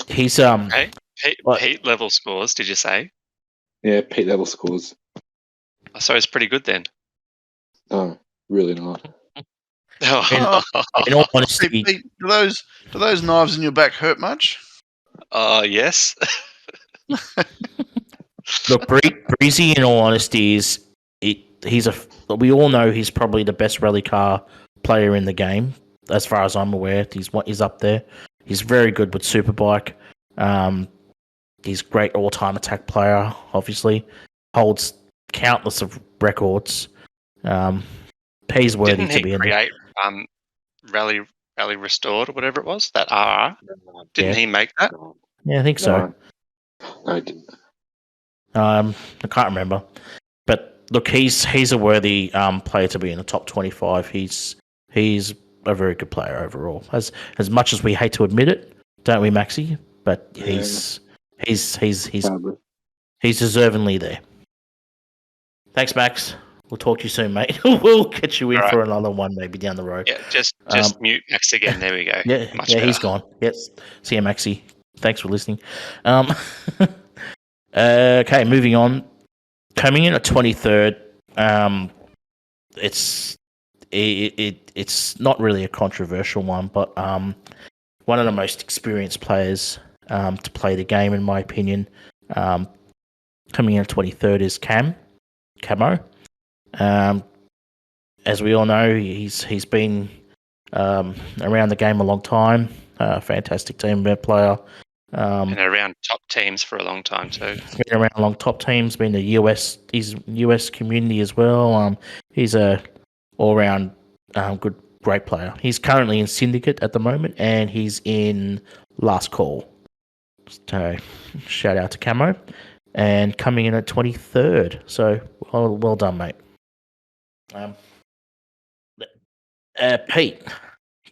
He's Pete level scores. Did you say? Yeah, Pete level scores. So it's pretty good then. No, really not. In all honesty, Pete, do those knives in your back hurt much? Yes. Look, Breezy, in all honesty, we all know he's probably the best rally car player in the game, as far as I'm aware. He's up there. He's very good with Superbike. He's a great all-time attack player, obviously. Holds countless of records. He's worthy to be in there. Rally Restored or whatever it was, that RR. Didn't he make that? Yeah, I think so. No, I didn't. I can't remember. But look, he's a worthy player to be in the top 25. He's a very good player overall. As much as we hate to admit it, don't we, Maxie? But he's deservingly there. Thanks, Max. We'll talk to you soon, mate. We'll get you in for another one maybe down the road. Yeah, just mute Max again. There we go. Yeah, he's gone. Yes. See you, Maxie. Thanks for listening. Okay, moving on. Coming in at 23rd, it's not really a controversial one, but one of the most experienced players to play the game, in my opinion. Coming in at 23rd is Camo. As we all know, he's been around the game a long time. Fantastic team player. And around top teams for a long time too. Been around long top teams. Been he's US community as well. He's a all-round great player. He's currently in Syndicate at the moment, and he's in Last Call. So shout out to Camo, and coming in at 23rd. So well done, mate. Pete,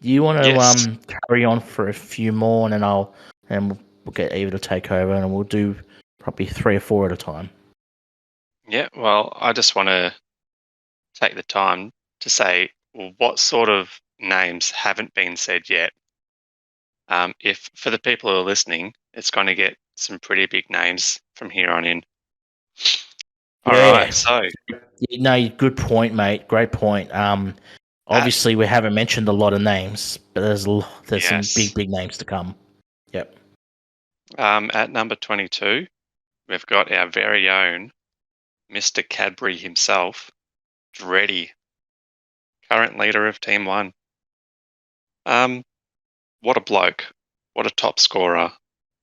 do you want to carry on for a few more, and then we'll get Eva to take over, and we'll do probably 3 or 4 at a time. Yeah, well, I just want to take the time to say, well, what sort of names haven't been said yet? If for the people who are listening, it's going to get some pretty big names from here on in. All right, so no, good point, mate. Great point. Obviously we haven't mentioned a lot of names, but there's some big names to come. Yep. At number 22, we've got our very own Mr. Cadbury himself, Dreddy, current leader of Team 1. What a bloke. What a top scorer.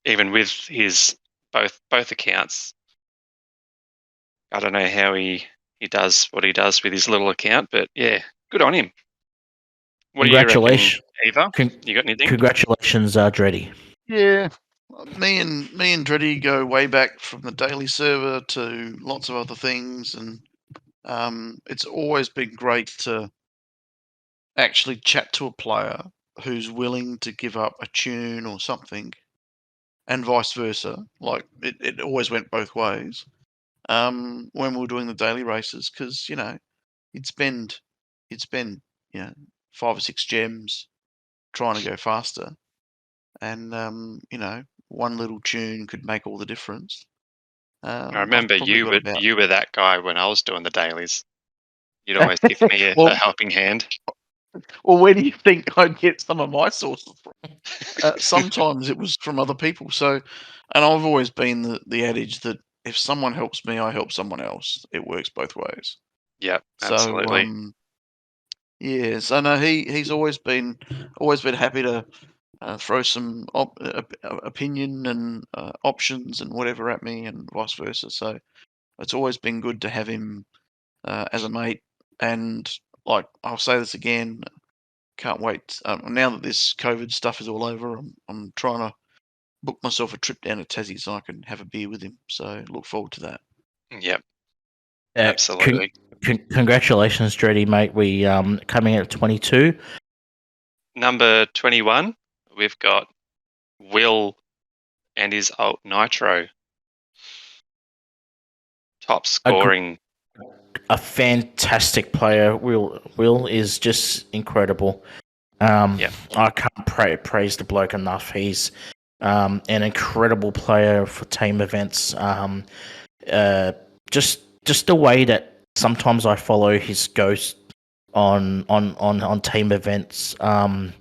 Even with his both accounts. I don't know how he does what he does with his little account, but yeah, good on him. What do you reckon, Eva? You got anything? Congratulations, Dreddy. Yeah, me and Dreddy go way back from the daily server to lots of other things, and it's always been great to actually chat to a player who's willing to give up a tune or something, and vice versa. Like it always went both ways. When we were doing the daily races, because you'd spend 5 or 6 gems trying to go faster, and one little tune could make all the difference. I remember you were that guy when I was doing the dailies. You'd always give me a helping hand. Well, where do you think I'd get some of my sources from? Sometimes it was from other people. So, and I've always been the adage that if someone helps me, I help someone else. It works both ways. Yep, absolutely. So, yes, I know he's always been happy to throw some opinion and options and whatever at me, and vice versa. So it's always been good to have him as a mate. And like I'll say this again, can't wait. Now that this COVID stuff is all over, I'm trying to book myself a trip down to Tassie so I can have a beer with him. So look forward to that. Yep, absolutely. Congratulations, Dreddy, mate. We coming out at 22. Number 21, we've got Will and his Alt Nitro. Top scoring. A fantastic player. Will is just incredible. I can't praise the bloke enough. He's an incredible player for team events. Just the way that sometimes I follow his ghost on team events. How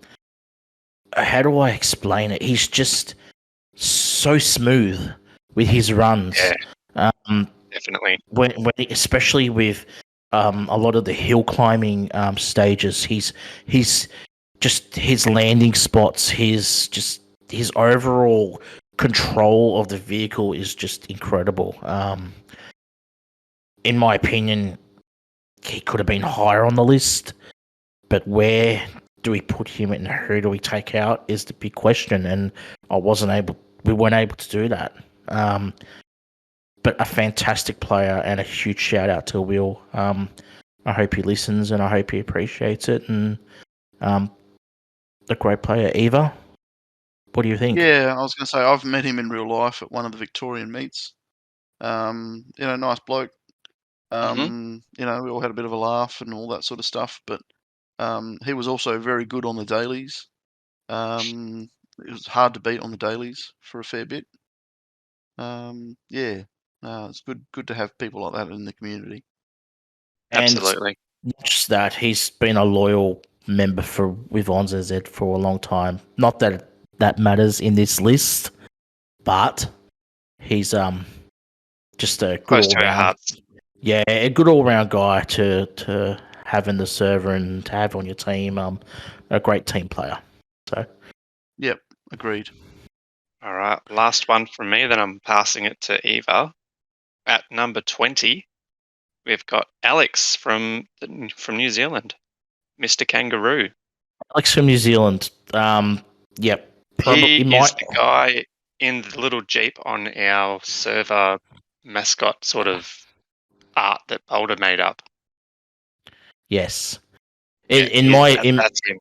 do I explain it? He's just so smooth with his runs. Yeah, definitely. When especially with a lot of the hill climbing stages, he's just his landing spots, his overall control of the vehicle is just incredible. In my opinion, he could have been higher on the list, but where do we put him and who do we take out is the big question, and we weren't able to do that. But a fantastic player and a huge shout out to Will. I hope he listens and I hope he appreciates it, and a great player. Eva, what do you think? Yeah, I was going to say I've met him in real life at one of the Victorian meets. Nice bloke. We all had a bit of a laugh and all that sort of stuff, but he was also very good on the dailies. It was hard to beat on the dailies for a fair bit. It's good to have people like that in the community. Absolutely. And not just that, he's been a loyal member with AUSNZ for a long time. Not that that matters in this list, but he's just a good all-round. Yeah, a good all-round guy to have in the server and to have on your team. A great team player. So. Yep, agreed. All right, last one from me. Then I'm passing it to Eva. At number 20, we've got Alex from New Zealand, Mr. Kangaroo. Alex from New Zealand. Yep. He is the guy in the little Jeep on our server mascot sort of art that Boulder made up. Yes. That's him.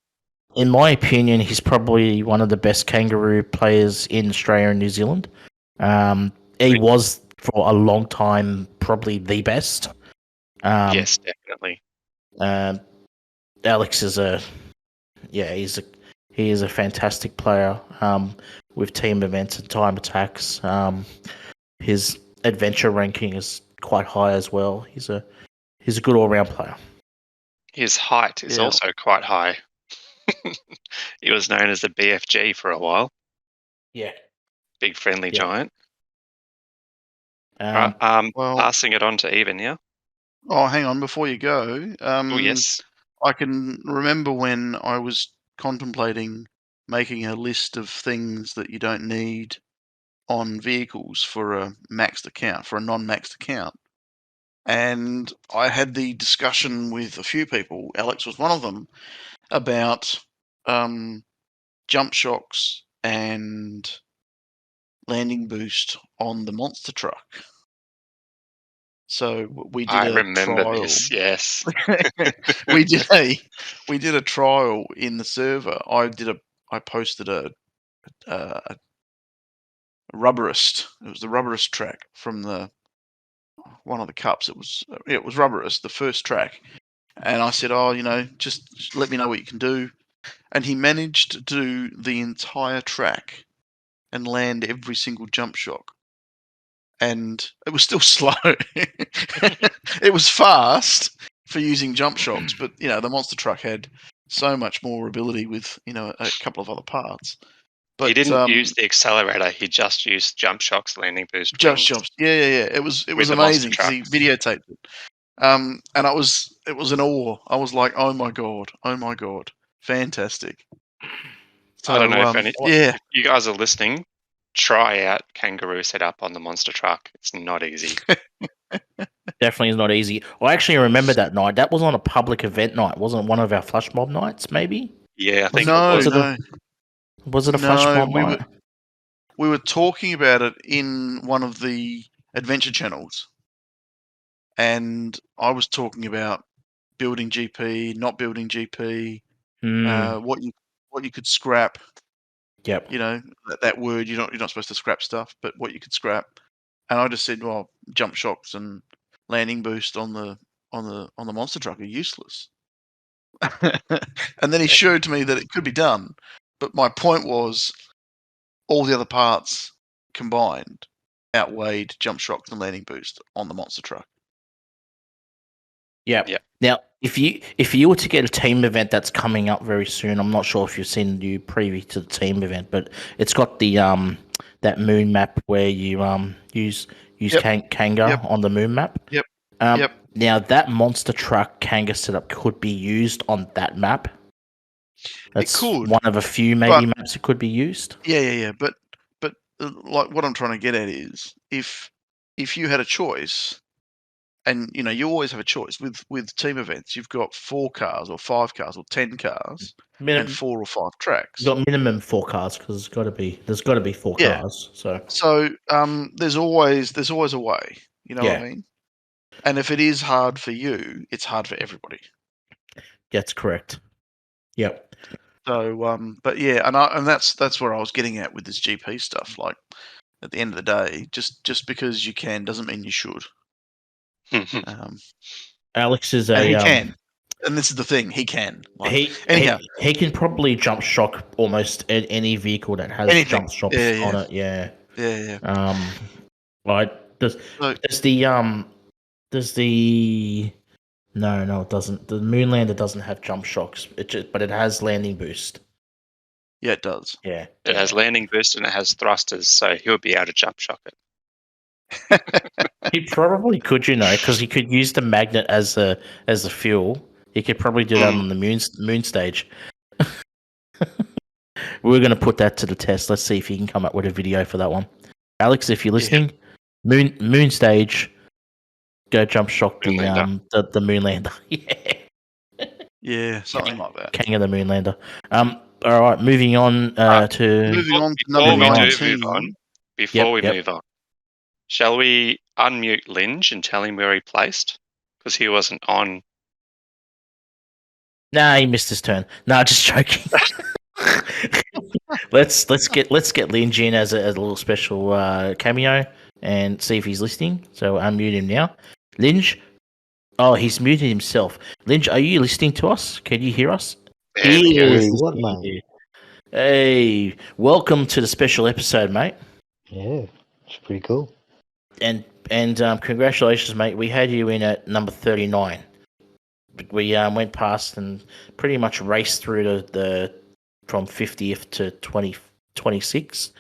In my opinion, he's probably one of the best kangaroo players in Australia and New Zealand. He was for a long time probably the best. Yes, definitely. Alex is he is a fantastic player with team events and time attacks. His adventure ranking is quite high as well. He's a good all round player. His height is also quite high. He was known as the BFG for a while. Yeah. Big friendly giant. Um, Passing it on to Eva now. Oh, hang on, before you go. Yes. I can remember when I was contemplating making a list of things that you don't need on vehicles for a maxed account, for a non-maxed account. And I had the discussion with a few people, Alex was one of them, about jump shocks and landing boost on the monster truck. So we did I a remember trial. this, yes. we did a trial in the server. I posted a rubberist. It was the rubberist track from one of the cups. It was rubberist, the first track. And I said, just let me know what you can do. And he managed to do the entire track and land every single jump shock. And it was still slow. It was fast for using jump shocks, but the monster truck had so much more ability with a couple of other parts. But he didn't use the accelerator. He just used jump shocks, landing boost, just wings. jumps. Yeah. It was With the amazing monster because he videotaped it. And it was an awe. I was like, oh my god, fantastic. So, I don't know if you guys are listening, try out kangaroo setup on the monster truck. It's not easy. Definitely is not easy. I actually remember that night. That was on a public event night. Wasn't it one of our flash mob nights, maybe? Yeah, I think it was. Was it a flash mob night? We were talking about it in one of the adventure channels. And I was talking about building GP, not building GP, what you could scrap. Yep. That word you're not supposed to scrap stuff, but what you could scrap. And I just said, well, jump shocks and landing boost on the monster truck are useless. And then he showed to me that it could be done. But my point was, all the other parts combined outweighed jump shocks and landing boost on the monster truck. Yep. Now, if you were to get a team event that's coming up very soon, I'm not sure if you've seen the new preview to the team event, but it's got the that moon map where you use Kanga on the moon map. Yep. Now that monster truck Kanga setup could be used on that map. That's one of a few maps it could be used. Yeah. But like what I'm trying to get at is if you had a choice. And you always have a choice with team events. You've got 4 cars or 5 cars or 10 cars and 4 or 5 tracks. You've got minimum 4 cars because there's got to be 4 cars. So there's always a way. You know what I mean? And if it is hard for you, it's hard for everybody. That's correct. Yep. So but yeah, and that's where I was getting at with this GP stuff. Like at the end of the day, just because you can doesn't mean you should. Alex is he can, and this is the thing, he can. He can probably jump shock almost any vehicle that has jump shocks on it. Yeah. Like does the no, it doesn't. The Moonlander doesn't have jump shocks, but it has landing boost. Yeah, it does. Yeah, it has landing boost and it has thrusters, so he'll be able to jump shock it. He probably could, because he could use the magnet as a fuel. He could probably do that on the moon stage. We're going to put that to the test. Let's see if he can come up with a video for that one. Alex, if you're listening, moon stage, go jump shock the Moonlander. Yeah, something like that. King of the Moonlander. All right, moving on to number 19. Before we move on, shall we unmute Linge and tell him where he placed? Because he wasn't on. Nah, he missed his turn. Nah, just joking. let's get Linge in as a little special cameo and see if he's listening. So unmute him now. Linge. Oh, he's muted himself. Linge, are you listening to us? Can you hear us? What, mate? Hey, welcome to the special episode, mate. Yeah, it's pretty cool. And congratulations, mate. We had you in at number 39. We went past and pretty much raced through the from 50th to 26,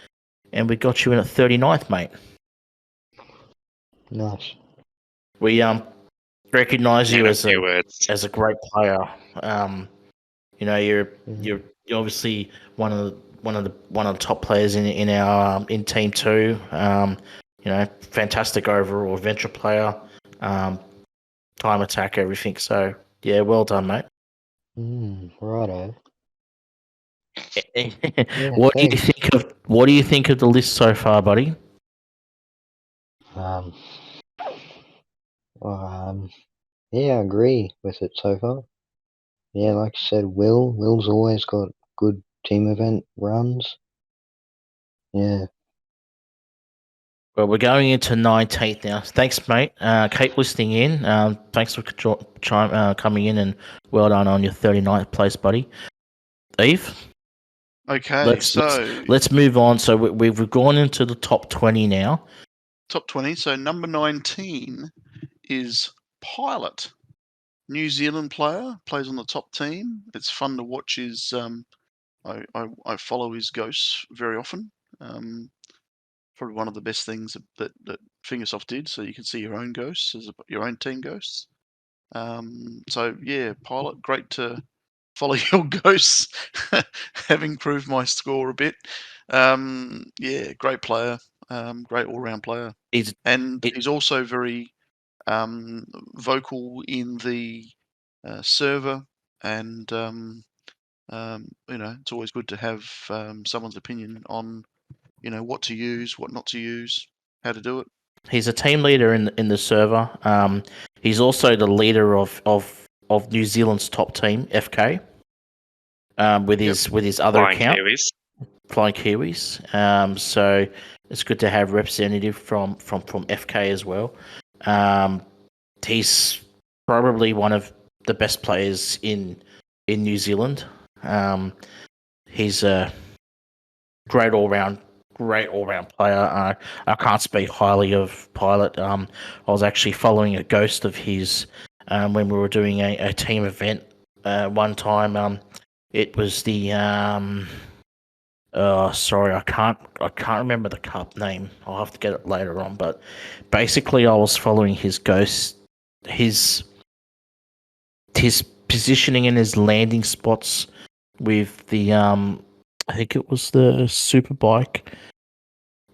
and we got you in at 39th, mate. Nice. We recognize you In a as few words. a great player. You're Yeah. you're obviously one of the top players in our in Team 2. Fantastic overall adventure player. Time attack, everything. So yeah, well done, mate. Righto. What do you thanks. think of the list so far, buddy? Yeah, I agree with it so far. Yeah, like you said, Will's always got good team event runs. Yeah. Well, we're going into 19th now. Thanks, mate. Keep listening in. Thanks for coming in, and well done on your 39th place, buddy. Eve? Okay, Let's move on. So we've gone into the top 20 now. top 20. So number 19 is Pilot. New Zealand player, plays on the top team. It's fun to watch his. I follow his ghosts very often. Probably one of the best things that Fingersoft did, so you can see your own ghosts your own team ghosts. So yeah, Pilot, great to follow your ghosts, having improved my score a bit. Yeah, great player, great all-round player. He's also very vocal in the server, and it's always good to have someone's opinion on what to use, what not to use, how to do it. He's a team leader in the server. He's also the leader of New Zealand's top team, FK. With his other Flying account, Kiwis. Flying Kiwis. So it's good to have representative from FK as well. He's probably one of the best players in New Zealand. He's a great all round player. I can't speak highly of Pilot. I was actually following a ghost of his when we were doing a team event one time. It was the sorry, I can't remember the cup name. I'll have to get it later on. But basically, I was following his ghost, his positioning and his landing spots with the I think it was the superbike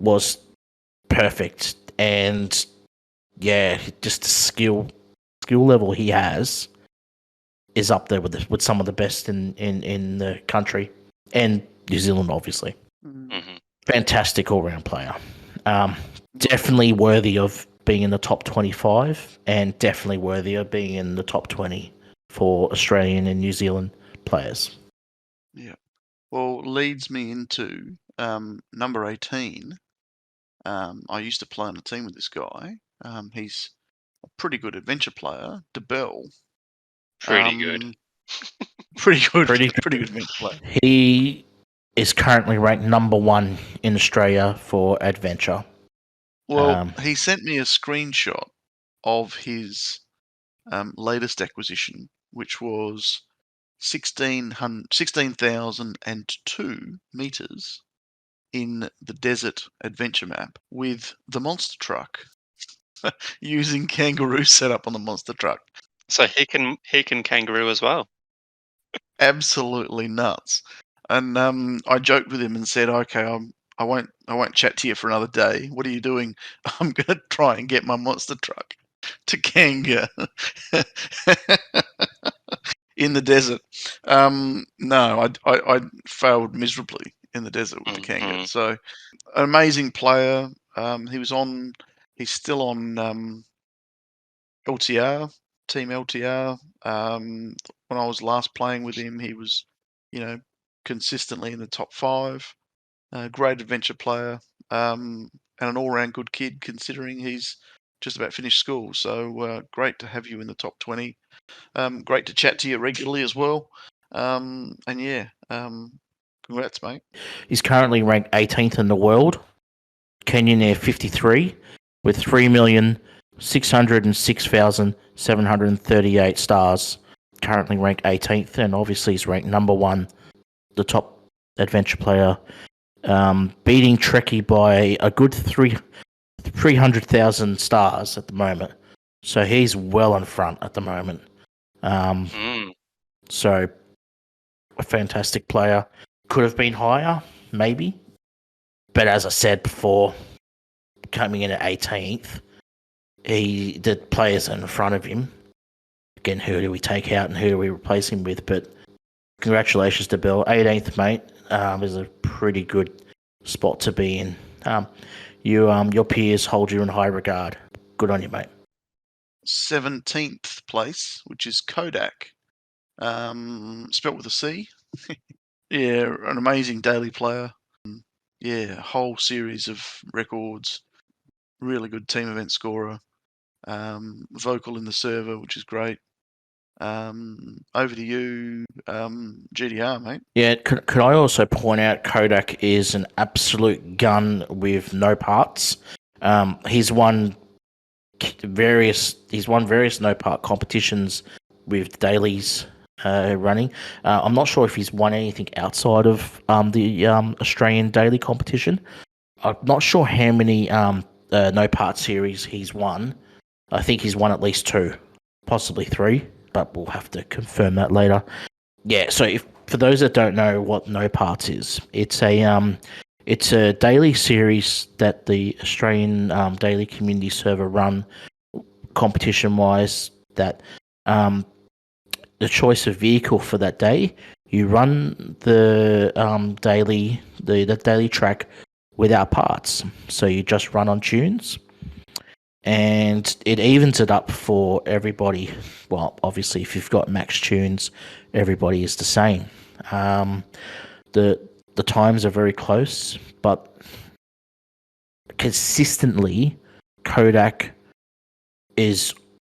was perfect, and yeah, just the skill level he has is up there with some of the best in the country and New Zealand, obviously. Mm-hmm. Fantastic all-round player. Definitely worthy of being in the top 25, and definitely worthy of being in the top 20 for Australian and New Zealand players. Yeah. Well, leads me into number 18. I used to play on a team with this guy. He's a pretty good adventure player, DeBell. Pretty good. Pretty good adventure player. He is currently ranked number 1 in Australia for adventure. Well, he sent me a screenshot of his latest acquisition, which was 16,002 meters in the desert adventure map with the monster truck, using kangaroo setup on the monster truck. So he can kangaroo as well. Absolutely nuts. And I joked with him and said, "Okay, I won't chat to you for another day. What are you doing?" "I'm going to try and get my monster truck to Kanga in the desert." No, I failed miserably in the desert with the Kanga. So, an amazing player. He's still on LTR, Team LTR. When I was last playing with him, he was, consistently in the top 5. Great adventure player, and an all-round good kid, considering he's just about finished school. So great to have you in the top 20. Great to chat to you regularly as well. And yeah, Congrats, mate. He's currently ranked 18th in the world. Kenyan Air 53 with 3,606,738 stars. Currently ranked 18th, and obviously he's ranked number 1, the top adventure player, beating Trekkie by a good 300,000 stars at the moment. So he's well in front at the moment. So a fantastic player. Could have been higher, maybe. But as I said before, coming in at 18th, the players in front of him. Again, who do we take out and who do we replace him with? But congratulations to Bill. 18th, mate, is a pretty good spot to be in. Your peers hold you in high regard. Good on you, mate. 17th place, which is Kodak. Spelt with a C. Yeah, an amazing daily player. Yeah, whole series of records. Really good team event scorer. Vocal in the server, which is great. Over to you, GTR, mate. Yeah, could I also point out Kodak is an absolute gun with no parts. He's won various no part competitions with dailies running. I'm not sure if he's won anything outside of the Australian daily competition. I'm not sure how many no part series he's won. I think he's won at least 2, possibly 3, but we'll have to confirm that later. Yeah, so for those that don't know what no parts is, it's a daily series that the Australian daily community server run competition wise. That the choice of vehicle for that day, you run the daily track without parts, so you just run on tunes. And it evens it up for everybody. Well, obviously, if you've got max tunes, everybody is the same. The times are very close, but consistently, Kodak is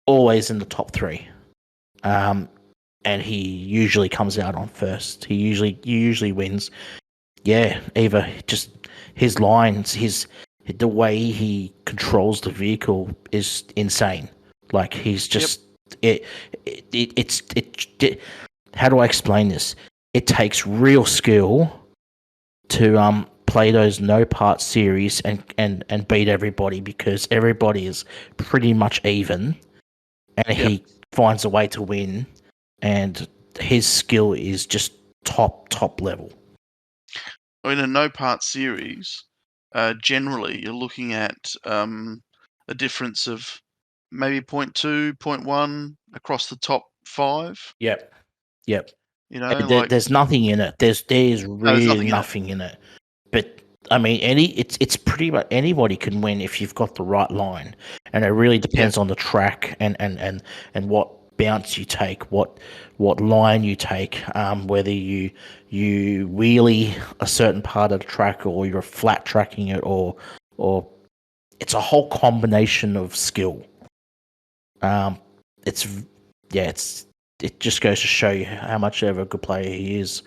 always in the top 3. And he usually comes out on first. He usually wins. Yeah, Eva, just his lines, the way he controls the vehicle is insane. Like he's just it's how do I explain this? It takes real skill to play those no part series and beat everybody, because everybody is pretty much even, and he finds a way to win, and his skill is just top level. In a no part series, generally you're looking at a difference of maybe 0.2, 0.1 across the top 5. Yep. You know, there's nothing in it. There's really nothing in it. But I mean, it's pretty much anybody can win if you've got the right line, and it really depends on the track and what bounce you take, what line you take, whether you wheelie a certain part of the track or you're flat tracking it, or it's a whole combination of skill. It just goes to show you how much of a good player he is.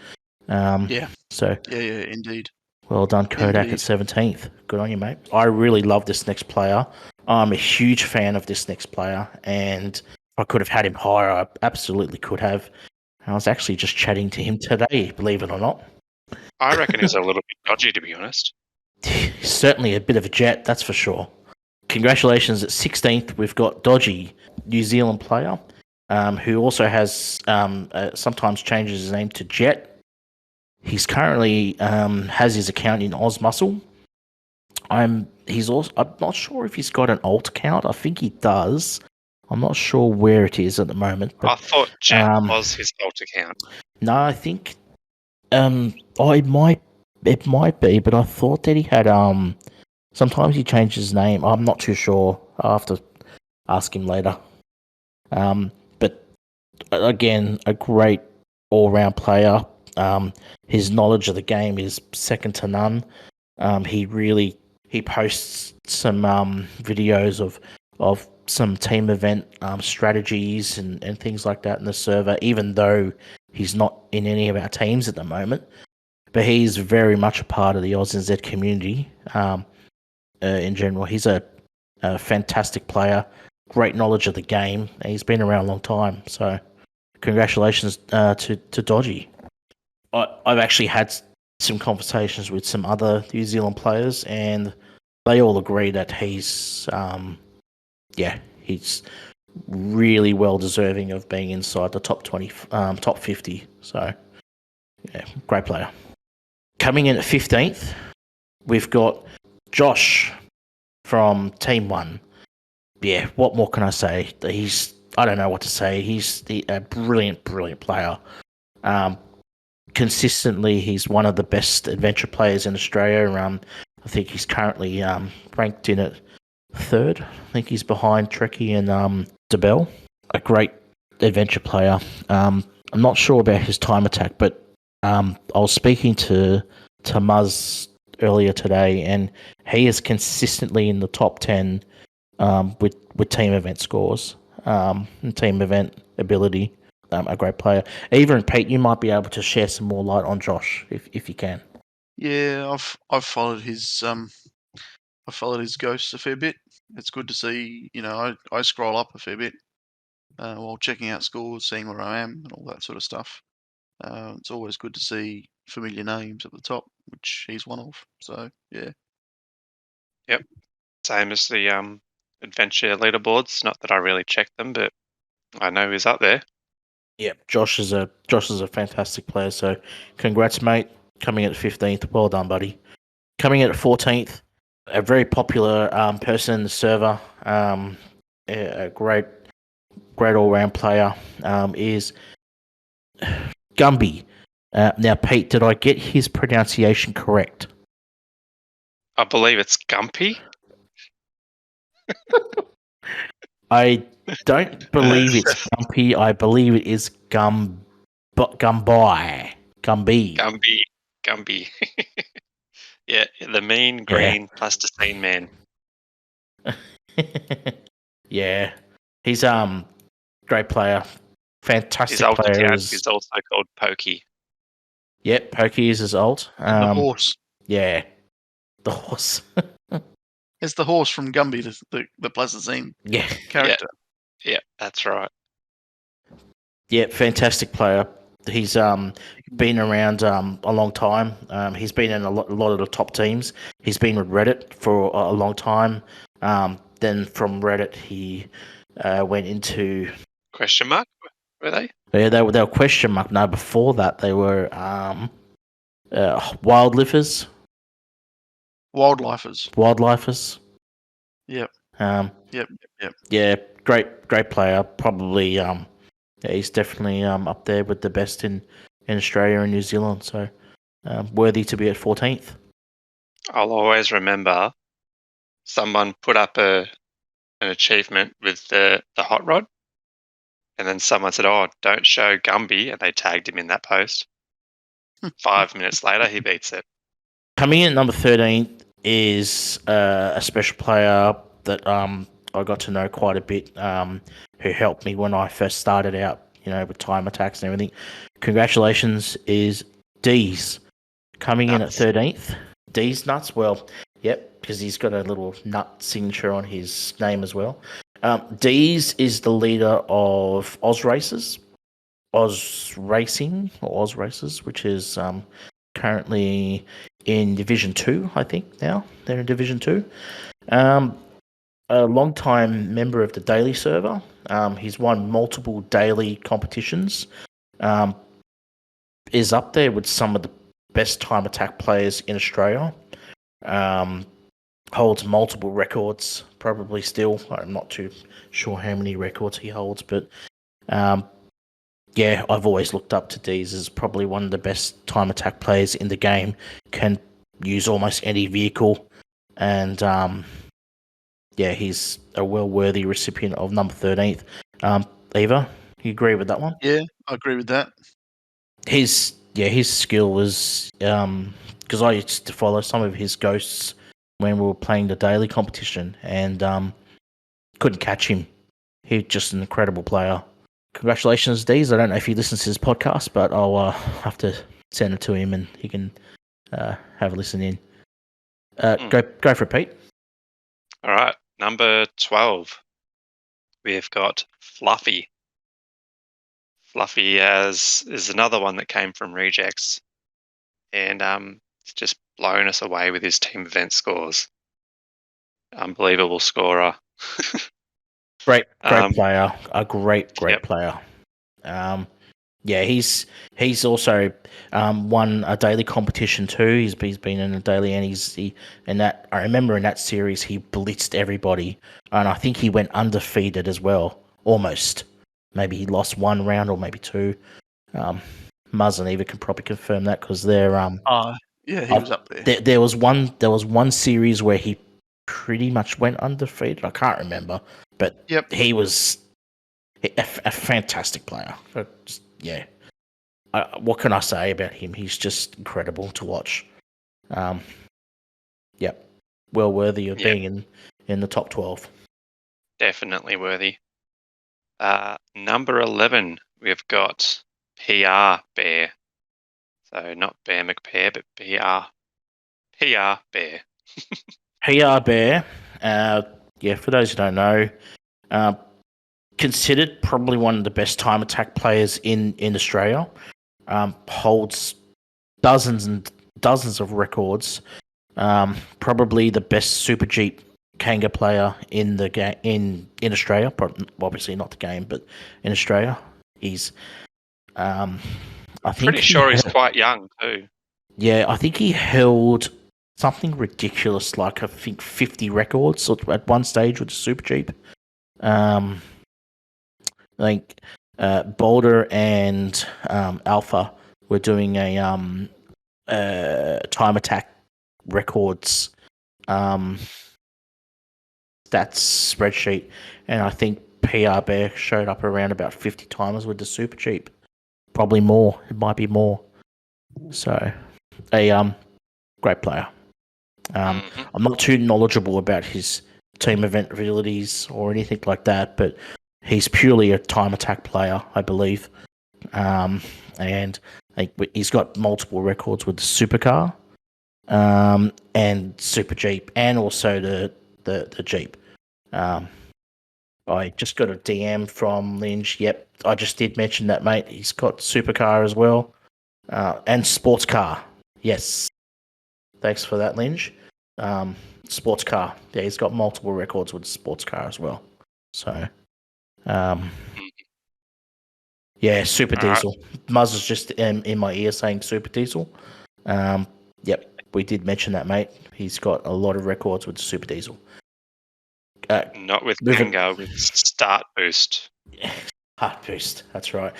So indeed. Well done, Kodak, at 17th. Good on you, mate. I really love this next player. I'm a huge fan of this next player, and if I could have had him higher, I absolutely could have. I was actually just chatting to him today, believe it or not. I reckon he's a little bit dodgy, to be honest. He's certainly a bit of a jet, that's for sure. Congratulations, at 16th, we've got Dodgy, New Zealand player, who also has sometimes changes his name to Jet. He's currently has his account in OzMuscle. I'm not sure if he's got an alt account. I think he does. I'm not sure where it is at the moment. But, I thought Jet was his alt account. No, I think it might be, but I thought that he had sometimes he changed his name. I'm not too sure. I'll have to ask him later. But again, a great all-round player. His knowledge of the game is second to none. He posts some videos of some team event strategies and things like that in the server, even though he's not in any of our teams at the moment. but he's very much a part of the AUSNZ community in general. He's a fantastic player, great knowledge of the game. He's been around a long time, so congratulations to Dodgy. I've actually had some conversations with some other New Zealand players, and they all agree that he's really well deserving of being inside the top 20, top 50. So, yeah, great player. Coming in at 15th, we've got Josh from Team 1. Yeah, what more can I say? I don't know what to say. He's a brilliant, brilliant player. Consistently, he's one of the best adventure players in Australia. I think he's currently ranked in at 3rd. I think he's behind Trekkie and DeBell. A great adventure player. I'm not sure about his time attack, but I was speaking to Muzz earlier today, and he is consistently in the top 10 with team event scores and team event ability. A great player. Eva and Pete, you might be able to share some more light on Josh if you can. Yeah, I've followed his ghosts a fair bit. It's good to see. I scroll up a fair bit while checking out scores, seeing where I am, and all that sort of stuff. It's always good to see familiar names at the top, which he's one of. So yeah. Yep. Same as the adventure leaderboards. Not that I really check them, but I know he's up there. Yeah, Josh is a fantastic player. So, congrats, mate. Coming at 15th, well done, buddy. Coming in at 14th, a very popular person in the server, a great all-round player, is Gumby. Now, Pete, did I get his pronunciation correct? I believe it's Gumpy. I don't believe it's Gumpy. I believe it is Gumby. Gumby. Yeah, the mean green plasticine man. Yeah, he's great player, fantastic His alt player. account is also called Pokey. Yep, Pokey is his alt. And the horse. Yeah, the horse. It's the horse from Gumby, the plasticine character. Yeah, that's right. Yeah, fantastic player. He's been around a long time. He's been in a lot of the top teams. He's been with Reddit for a long time. Then from Reddit, he went into question mark. Were they? Yeah, they were question mark. No, before that they were wildlifers. Wildlifers. Yep. Yep. Yeah, great player. Probably yeah, he's definitely up there with the best in Australia and New Zealand. So worthy to be at 14th. I'll always remember someone put up an achievement with the hot rod, and then someone said, "Oh, don't show Gumby," and they tagged him in that post. 5 minutes later, he beats it. Coming in at number 13 is a special player that I got to know quite a bit, who helped me when I first started out, with time attacks and everything. Congratulations, is D's. Coming in at 13th. D's Nuts, well, yep, because he's got a little nut signature on his name as well. D's is the leader of Oz Races, which is currently in Division 2, I think now. They're in Division 2. A long-time member of the daily server. He's won multiple daily competitions. Is up there with some of the best time attack players in Australia. Holds multiple records, probably still. I'm not too sure how many records he holds, but yeah, I've always looked up to Deez as probably one of the best time attack players in the game. Can use almost any vehicle, and yeah, he's a well-worthy recipient of number 13th. Eva, you agree with that one? Yeah, I agree with that. His skill was because I used to follow some of his ghosts when we were playing the daily competition, and couldn't catch him. He's just an incredible player. Congratulations, Deez. I don't know if he listens to his podcast, but I'll have to send it to him and he can have a listen in. Go for it, Pete. All right, number 12. We've got Fluffy. Fluffy is another one that came from Rejects, and it's just blown us away with his team event scores. Unbelievable scorer. Great player. A great Yep. player. He's also won a daily competition too. He's been in a daily, and I remember in that series he blitzed everybody, and I think he went undefeated as well, almost. Maybe he lost one round or maybe two. Muzz and Eva can probably confirm that because they're yeah, he was up there. There was one series where he pretty much went undefeated. I can't remember, but he was a fantastic player. What can I say about him? He's just incredible to watch. Well worthy of being in the top 12. Definitely worthy. Number 11, we've got PR Bear. So not Bear McPear, but PR Bear. PR Bear, for those who don't know, considered probably one of the best time attack players in Australia. Holds dozens and dozens of records. Probably the best Super Jeep Kanga player in the game in Australia. Obviously not the game, but in Australia, he's. I think pretty sure he's quite young too. Yeah, I think he held something ridiculous, like I think 50 records at one stage with the Super Jeep. Boulder and Alpha were doing a time attack records stats spreadsheet, and I think PR Bear showed up around about 50 times with the Super Jeep. Probably more. It might be more. So, a great player. I'm not too knowledgeable about his team event abilities or anything like that, but he's purely a time attack player, I believe. And he's got multiple records with the supercar, and Super Jeep, and also the Jeep. I just got a DM from Lynch. Yep, I just did mention that, mate. He's got supercar as well, and sports car. Yes, thanks for that, Lynch. Sports car. Yeah, he's got multiple records with sports car as well. So, Super Diesel. Muzz is just in my ear saying Super Diesel. Yep, we did mention that, mate. He's got a lot of records with Super Diesel. Not with Kanga, with Start Boost. Start Boost, that's right.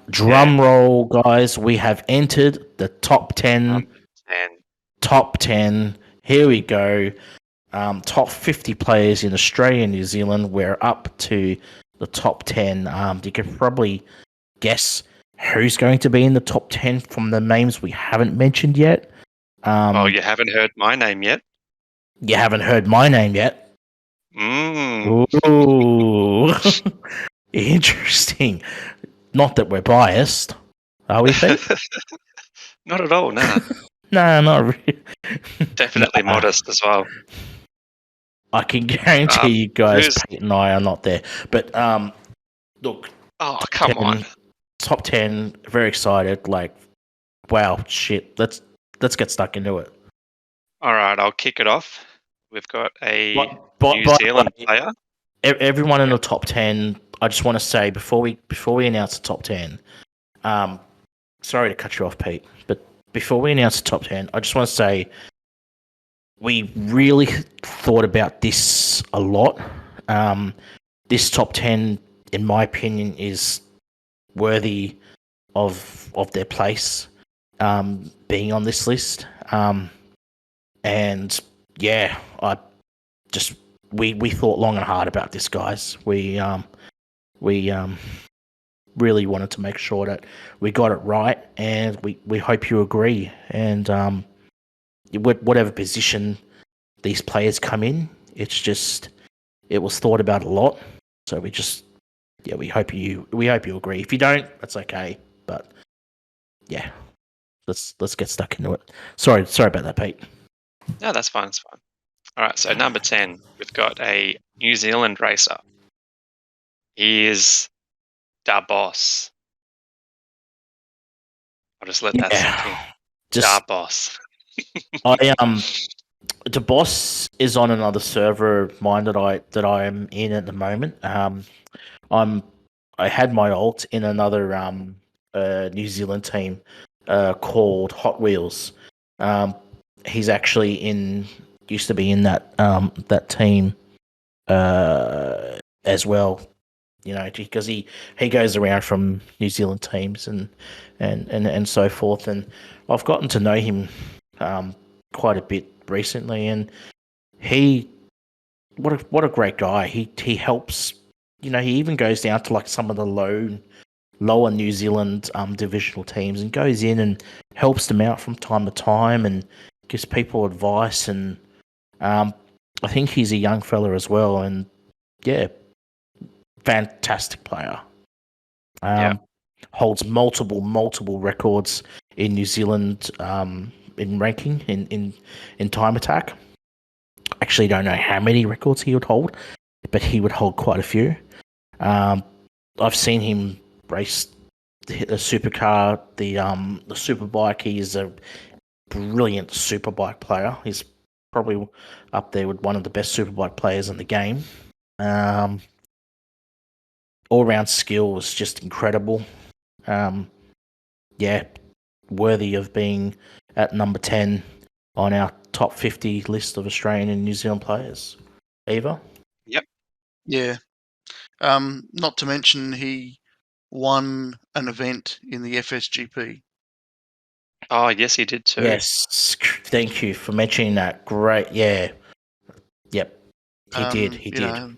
Drum roll, guys. We have entered the top 10. Top 10. Here we go. Top 50 players in Australia and New Zealand. We're up to the top 10. You can probably guess who's going to be in the top 10 from the names we haven't mentioned yet. You haven't heard my name yet? You haven't heard my name yet? Ooh. Interesting. Not that we're biased, are we, Pete? Not at all, no. No, not really. Definitely modest as well. I can guarantee you guys, Pete and I are not there. But look. Oh, come on. Top 10, very excited. Like, wow, shit. Let's get stuck into it. All right, I'll kick it off. We've got a New Zealand player. Everyone in the top 10, I just want to say before we announce the top 10, sorry to cut you off, Pete, but before we announce the top 10, I just want to say we really thought about this a lot. This top 10, in my opinion, is worthy of their place being on this list. And yeah, we thought long and hard about this, guys. We really wanted to make sure that we got it right, and we hope you agree. And whatever position these players come in, it was thought about a lot. So we hope you agree. If you don't, that's okay. But yeah, let's get stuck into it. Sorry about that, Pete. No, that's fine. It's fine. All right. So number 10, we've got a New Zealand racer. He is Da Boss. I'll just let that sink in. Da Boss. The boss is on another server of mine that I am in at the moment. I had my alt in another New Zealand team called Hot Wheels. He's actually used to be in that team as well. You know, because he goes around from New Zealand teams and so forth, and I've gotten to know him quite a bit recently, and what a great guy. He helps. You know, he even goes down to like some of the lower New Zealand divisional teams and goes in and helps them out from time to time and gives people advice. And I think he's a young fella as well, and yeah, fantastic player. Holds multiple records in New Zealand in ranking in time attack. Actually, don't know how many records he would hold, but he would hold quite a few. I've seen him race the supercar, the superbike. He is a brilliant superbike player. He's probably up there with one of the best superbike players in the game. All-round skill was just incredible. Yeah, worthy of being at number 10 on our top 50 list of Australian and New Zealand players. Eva? Yep. Yeah. Not to mention he won an event in the FSGP. Oh, yes, he did too. Yes, thank you for mentioning that. Great, yeah. Yep, he did. He did. Know,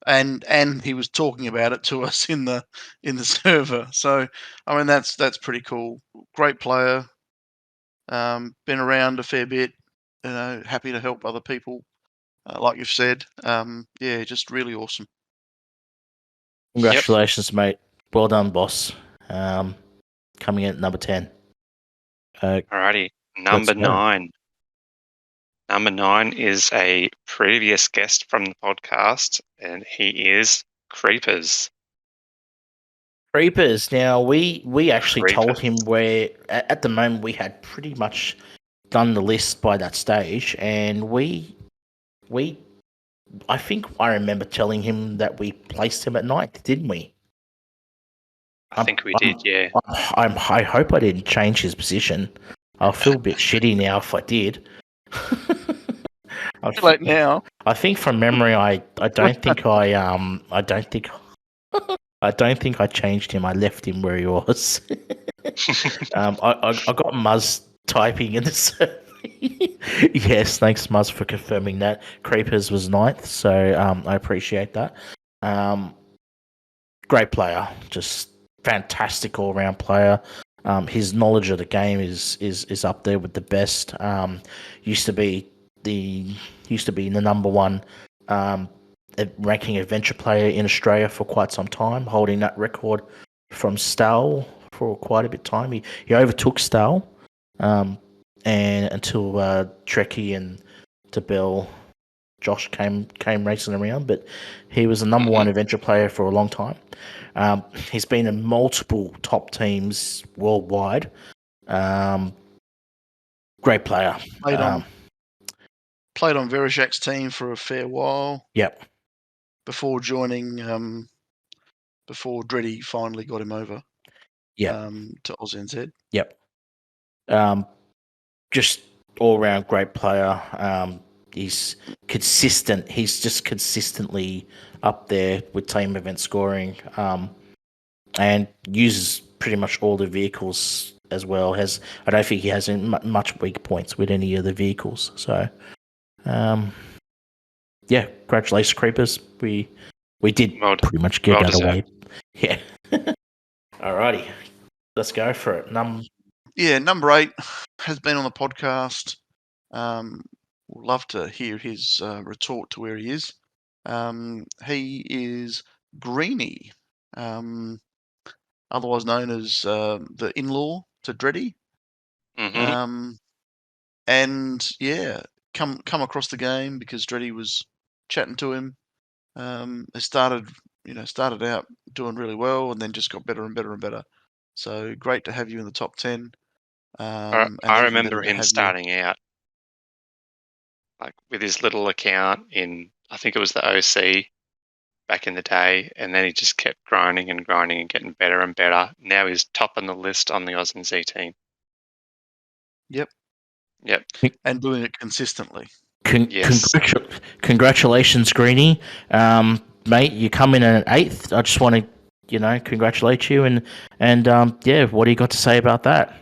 and he was talking about it to us in the server. So I mean that's pretty cool. Great player. Been around a fair bit. You know, happy to help other people, like you've said. Yeah, just really awesome. Congratulations, mate. Well done, boss. Coming in at number 10. Alrighty, number 9. Number 9 is a previous guest from the podcast, and he is Creepers. Creepers. Now, we actually told him where, at the moment, we had pretty much done the list by that stage, and I think I remember telling him that we placed him at 9th, didn't we? I think we did, yeah. I hope I didn't change his position. I'll feel a bit shitty now if I did. Like now, I think from memory, I don't think I don't think I changed him. I left him where he was. I got Muzz typing in the survey. Yes, thanks Muzz for confirming that. Creepers was 9th, so I appreciate that. Great player, just fantastic all round player. His knowledge of the game is up there with the best. Used to be the number one ranking adventure player in Australia for quite some time, holding that record from Stahl for quite a bit of time. He overtook Stahl, and until Trekkie and DeBell, Josh came racing around, but he was the number one adventure player for a long time. He's been in multiple top teams worldwide. Great player. Played on Vereshak's team for a fair while. Yep. Before joining, before Dreddy finally got him over. Yeah. To AUSNZ. Yep. Just all round great player. He's consistent. He's just consistently up there with team event scoring, and uses pretty much all the vehicles as well. I don't think he has much weak points with any of the vehicles. So, yeah, congratulations, Creepers. We did pretty much get out of the way. Yeah. Alrighty, let's go for it. Number 8 has been on the podcast. We'd love to hear his retort to where he is. He is Greenie, otherwise known as the in-law to Dreddy. Mm-hmm. And yeah, come across the game because Dreddy was chatting to him. They started out doing really well, and then just got better and better and better. So great to have you in the top 10. And I even remember better to him have starting out like with his little account in, I think it was the OC back in the day, and then he just kept grinding and grinding and getting better and better. Now he's top on the list on the AUSNZ team. Yep. Yep. And doing it consistently. Yes. Congratulations, Greenie. Mate, you come in at 8th. I just want to, congratulate you and yeah, what do you got to say about that?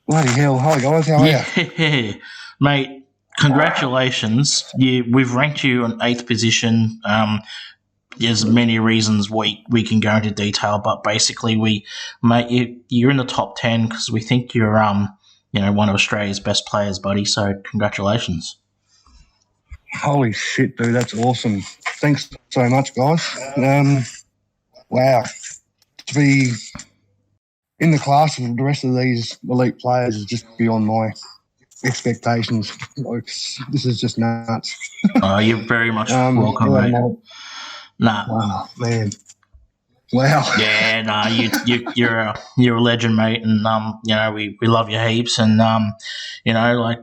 Bloody hell. Hi, guys. How are you? Yeah, mate, congratulations. We've ranked you on 8th position. There's many reasons we can go into detail, but basically, you're in the top 10 because we think you're one of Australia's best players, buddy. So congratulations. Holy shit, dude. That's awesome. Thanks so much, guys. Wow. To be in the class with the rest of these elite players is just beyond my expectations. Like, this is just nuts. You're very much welcome, mate. Nah. Oh, man. Wow. Yeah, no, you're a legend, mate, and we love you heaps, and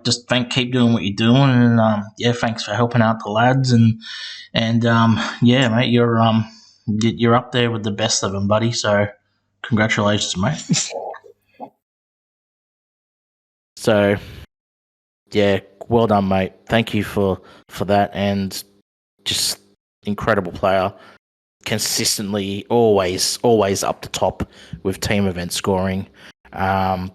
just keep doing what you're doing, and thanks for helping out the lads, and yeah, mate, you're up there with the best of them, buddy. So congratulations, mate. So yeah, well done, mate. Thank you for that, and just incredible player. Consistently, always up the top with team event scoring. Great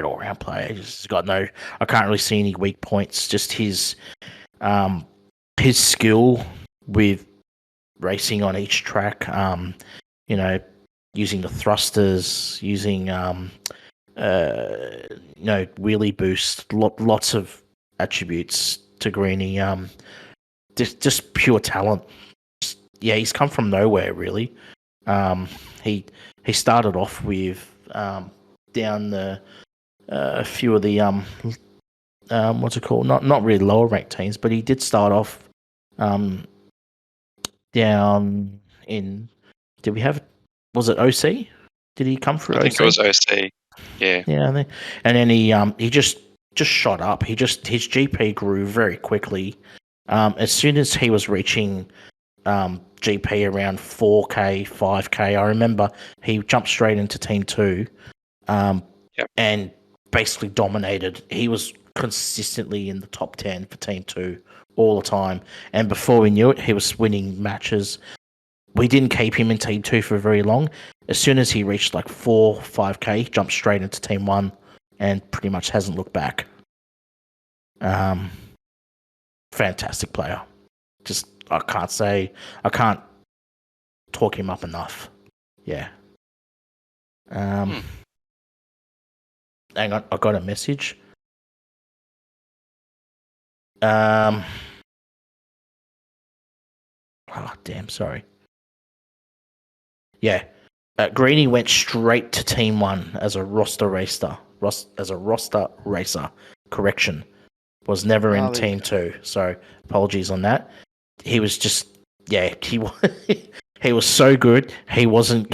all round player. He's got I can't really see any weak points. Just his skill with racing on each track. Using the thrusters, using wheelie boost. Lots of attributes to Greenie. Just pure talent. He's come from nowhere, really. He started off with down a few of the what's it called? Not really lower ranked teams, but he did start off down in. Did we have? Was it OC? Did he come through OC? I think it was OC. Yeah. Yeah, and then he just shot up. His GP grew very quickly. As soon as he was reaching GP around 4K, 5K, I remember he jumped straight into Team 2 and basically dominated. He was consistently in the top 10 for Team 2 all the time. And before we knew it, he was winning matches. We didn't keep him in Team 2 for very long. As soon as he reached like 4, 5K, he jumped straight into Team 1 and pretty much hasn't looked back. Fantastic player. Just, I can't talk him up enough. Yeah. Hang on, I got a message. Oh, damn, sorry. Yeah. Greenie went straight to Team 1 as a roster racer. Correction. Was never in Team 2. So apologies on that. He was just, he was so good. He wasn't.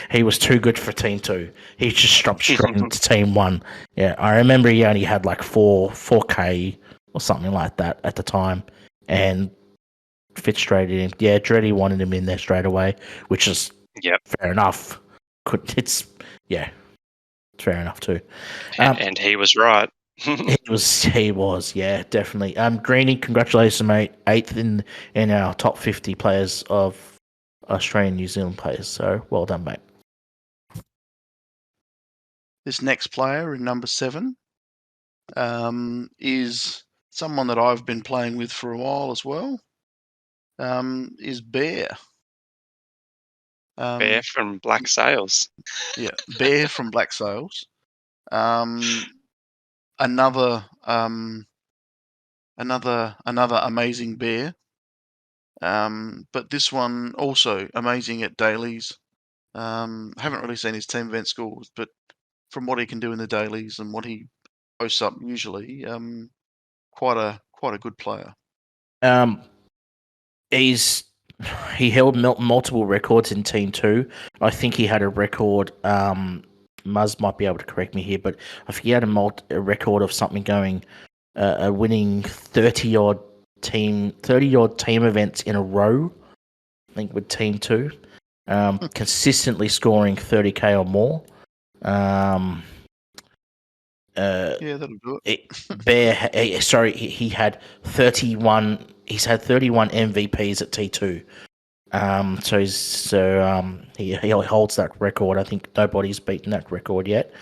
He was too good for Team 2. He just jumped straight into Team 1. Yeah, I remember he only had like 4K or something like that at the time, and fit straight in. Yeah, Dreddy wanted him in there straight away, which is fair enough. It's fair enough too. And he was right. He was, yeah, definitely. Greenie, congratulations, mate. 8th in our top 50 players of Australian New Zealand players. So well done, mate. This next player in number 7 is someone that I've been playing with for a while as well. Is Bear. Bear from Black Sails. Yeah, Bear from Black Sails. Another amazing bear. But this one also amazing at dailies. Haven't really seen his team event scores, but from what he can do in the dailies and what he posts up usually, quite a good player. He held multiple records in Team 2. I think he had a record. Muzz might be able to correct me here, but I think he had a record of something going, winning 30-odd team events in a row. I think with Team 2, consistently scoring 30k or more. Yeah, that'll do it. He had 31. He's had 31 MVPs at T2. He holds that record. I think nobody's beaten that record yet.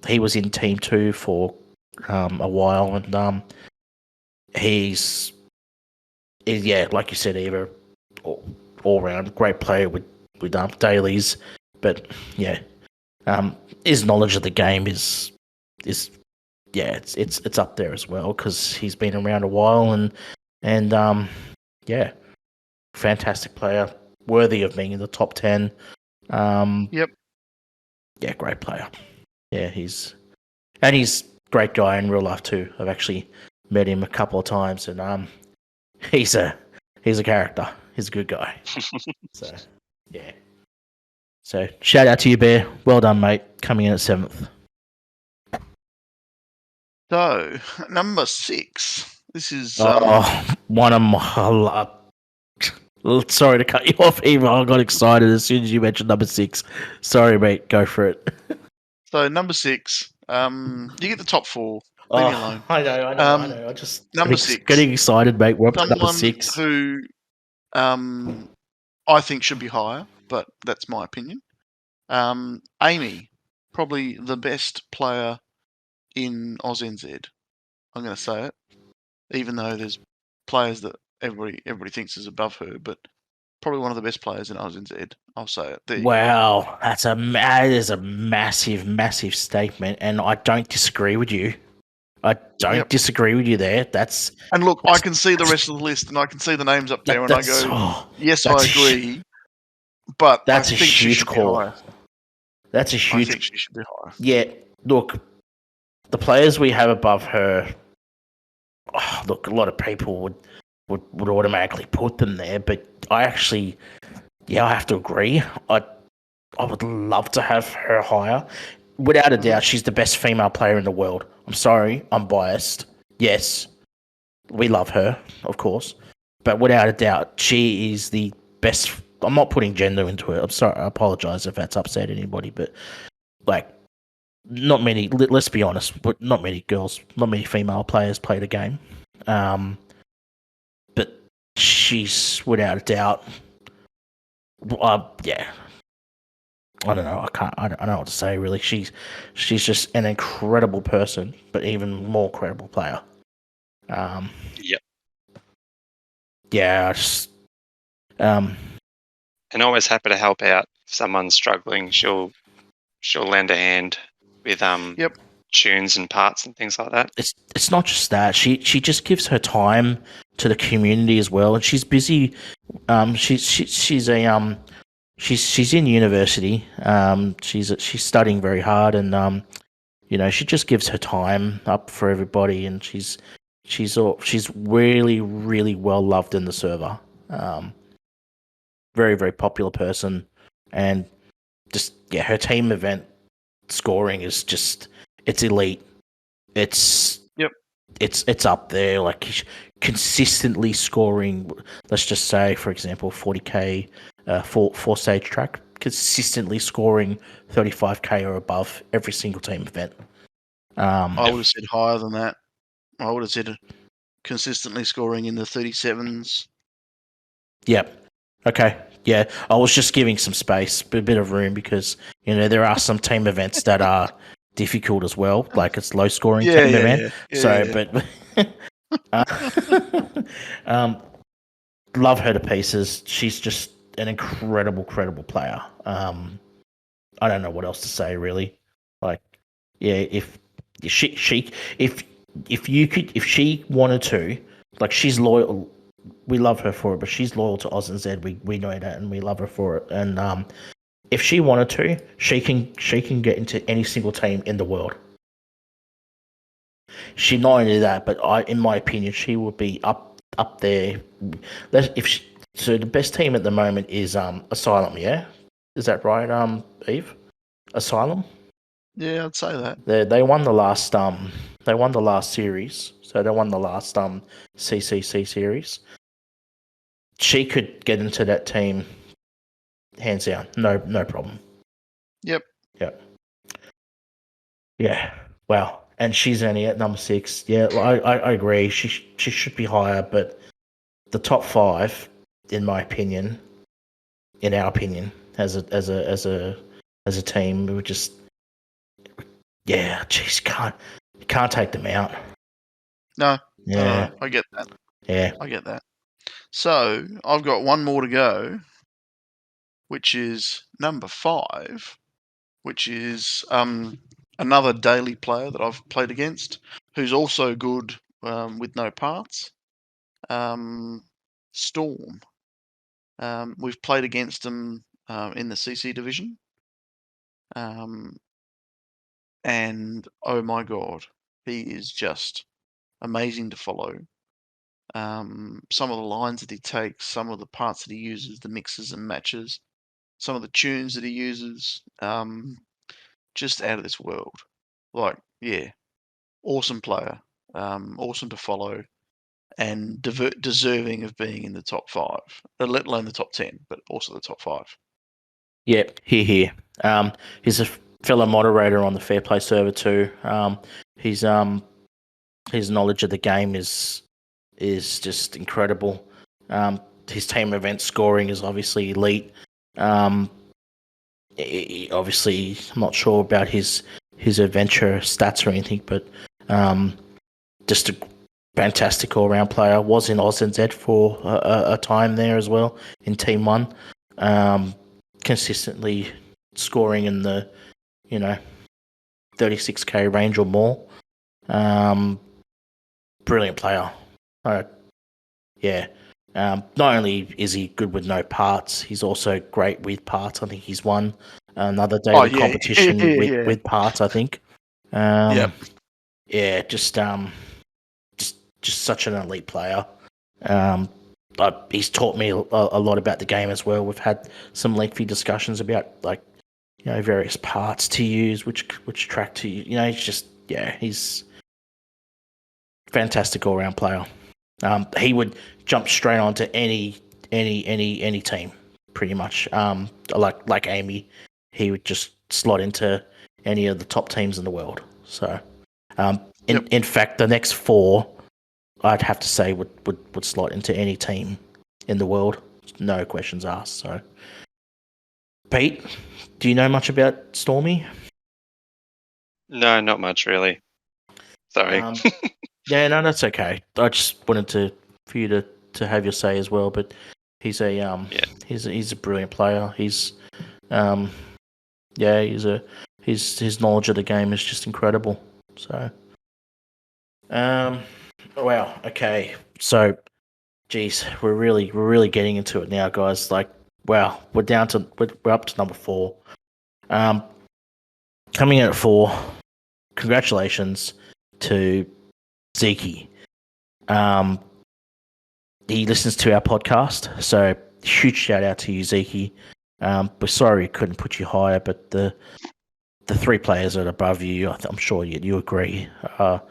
He was in Team 2 for a while, and he's like you said, Eva, all round great player with dailies, but yeah, his knowledge of the game is it's up there as well because he's been around a while and fantastic player, worthy of being in the top 10. Yep. Yeah, great player. Yeah, he's great guy in real life too. I've actually met him a couple of times, and he's a character. He's a good guy. So yeah. So shout out to you, Bear. Well done, mate. Coming in at 7th. So number 6. This is one of my. Sorry to cut you off, Eva. I got excited as soon as you mentioned number 6. Sorry, mate. Go for it. So number 6. You get the top 4. Leave me alone. I know. I just number 6. Getting excited, mate. We're up to number 6. Who I think should be higher, but that's my opinion. Amy, probably the best player in AUSNZ. I'm going to say it, even though there's players that everybody thinks is above her, but probably one of the best players in AUSNZ. I'll say it. Wow, that is a massive, massive statement, and I don't disagree with you. I don't disagree with you there. And look, I can see the rest of the list, and I can see the names up there, and I go, yes, I agree. But that's I think a huge call. That's a huge. I think she should be higher. Yeah, look, the players we have above her. Look, a lot of people would automatically put them there, but I actually, I have to agree. I would love to have her higher. Without a doubt, she's the best female player in the world. I'm sorry, I'm biased. Yes, we love her, of course, but without a doubt, she is the best. I'm not putting gender into it. I'm sorry. I apologize if that's upset anybody, but like, not many. Let's be honest, but not many female players play the game. But she's without a doubt. Yeah. I don't know. I don't know what to say really. She's just an incredible person, but even more incredible player. Yep. Yeah. I just. And always happy to help out if someone's struggling. She'll lend a hand with tunes and parts and things like that. It's not just that. She just gives her time to the community as well, and she's busy. She's in university. She's studying very hard, and she just gives her time up for everybody, and she's really, really well loved in the server. Very, very popular person, and just her team event scoring is just it's elite. It's up there, like consistently scoring. Let's just say, for example, 40k, 4-stage track, consistently scoring 35k or above every single team event. I would have said higher than that. I would have said consistently scoring in the 37s. Yep. Okay. Yeah, I was just giving some space, a bit of room, because there are some team events that are difficult as well, like it's low scoring team event. But love her to pieces. She's just an incredible player. I don't know what else to say really. Like, if she wanted to, like, she's loyal. We love her for it, but she's loyal to AUSNZ. We know that, and we love her for it. And if she wanted to, she can get into any single team in the world. She not only that, but in my opinion, she would be up there. So the best team at the moment is Asylum. Yeah, is that right? Eve, Asylum. Yeah, I'd say that. They won the last series, so they won the last CCC series. She could get into that team, hands down, no problem. Yep. Yeah. Wow. And she's only at number 6. Yeah, I agree. She should be higher, but the top 5, in my opinion, in our opinion, as a team, we would just, yeah, jeez, can't take them out. No. Yeah. No, I get that. Yeah. I get that. So I've got one more to go, which is number 5, which is another daily player that I've played against, who's also good with no parts. Storm. We've played against him in the CC division. And oh my god, he is just amazing to follow. Some of the lines that he takes, some of the parts that he uses, the mixes and matches, some of the tunes that he uses, just out of this world. Like, yeah, awesome player, awesome to follow, and deserving of being in the top 5, let alone the top 10, but also the top 5. Yep, here. He's a fellow moderator on the Fair Play server too. His knowledge of the game is just incredible. His team event scoring is obviously elite. Obviously, I'm not sure about his adventure stats or anything, but just a fantastic all-round player. Was in AUSNZ for a time there as well in Team 1. Consistently scoring in the 36k range or more. Brilliant player. Yeah. Not only is he good with no parts, he's also great with parts. I think he's won another daily competition with parts, I think. Yep. Yeah, just such an elite player. But he's taught me a lot about the game as well. We've had some lengthy discussions about various parts to use, which track to use. He's just he's fantastic all round player. He would jump straight onto any team, pretty much. Like Amy, he would just slot into any of the top teams in the world. So, in fact, the next 4, I'd have to say would slot into any team in the world, no questions asked. So, Pete, do you know much about Stormy? No, not much really. Sorry. Yeah, no, that's okay. I just wanted for you to have your say as well. But he's he's a brilliant player. His knowledge of the game is just incredible. So, wow. Okay, so, geez, we're really getting into it now, guys. Like, wow, we're up to number 4. Coming in at 4. Congratulations to Zeke. He listens to our podcast, so huge shout out to you, Zeke. We're sorry we couldn't put you higher, but the 3 players that are above you, I'm sure you agree, are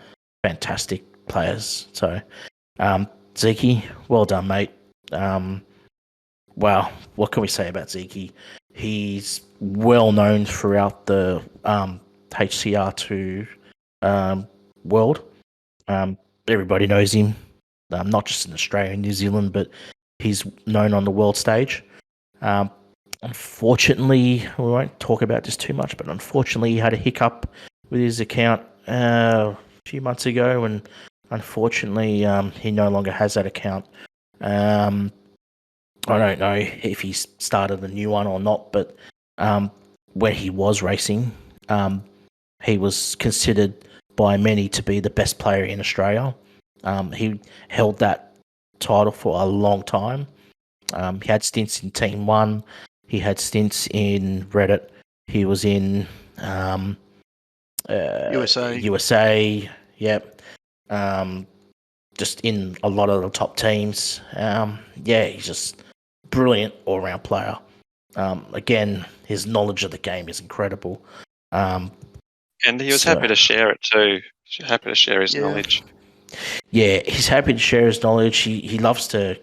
fantastic players. So, Zeke, well done, mate. Wow, what can we say about Zeke? He's well known throughout the HCR2 world. Everybody knows him, not just in Australia and New Zealand, but he's known on the world stage. Unfortunately, we won't talk about this too much, but unfortunately he had a hiccup with his account a few months ago, and unfortunately he no longer has that account. I don't know if he started a new one or not, but when he was racing, he was considered by many to be the best player in Australia. He held that title for a long time. He had stints in Team 1, He had stints in Reddit. He was in USA. Yep. Just in a lot of the top teams. He's just brilliant all-round player. Again, his knowledge of the game is incredible. And he was happy to share it too. Happy to share his knowledge. Yeah, he's happy to share his knowledge. He loves to.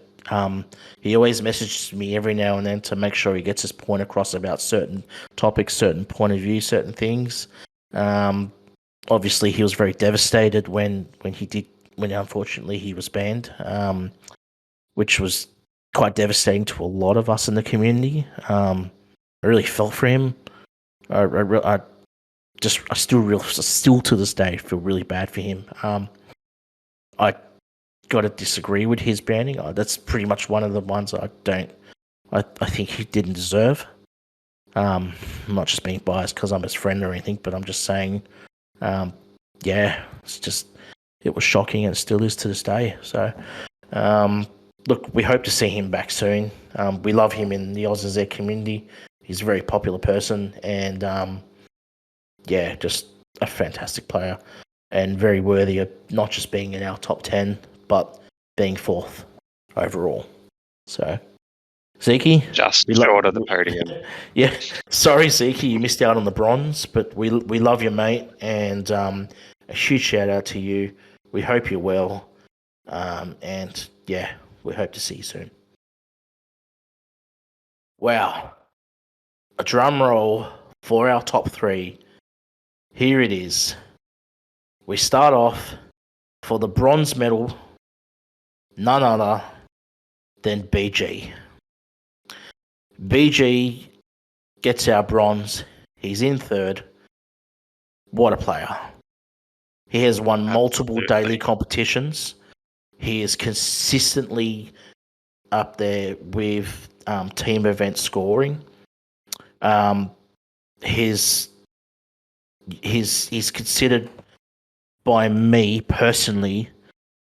He always messages me every now and then to make sure he gets his point across about certain topics, certain point of view, certain things. Obviously, he was very devastated when unfortunately he was banned, which was quite devastating to a lot of us in the community. I really felt for him. I still to this day feel really bad for him. I got to disagree with his banning. That's pretty much one of the ones I think he didn't deserve. I'm not just being biased because I'm his friend or anything, but I'm just saying, it was shocking and it still is to this day. So, look, we hope to see him back soon. We love him in the AUSNZ community. He's a very popular person and, just a fantastic player and very worthy of not just being in our top 10, but being 4th overall. So, Zeke, just short of the podium. Yeah, sorry, Zeke, you missed out on the bronze, but we love you, mate, and a huge shout out to you. We hope you're well, and we hope to see you soon. Wow, a drum roll for our top 3. Here it is. We start off for the bronze medal, none other than BG. BG gets our bronze. He's in 3rd. What a player. He has won multiple daily competitions. He is consistently up there with team event scoring. He's considered by me personally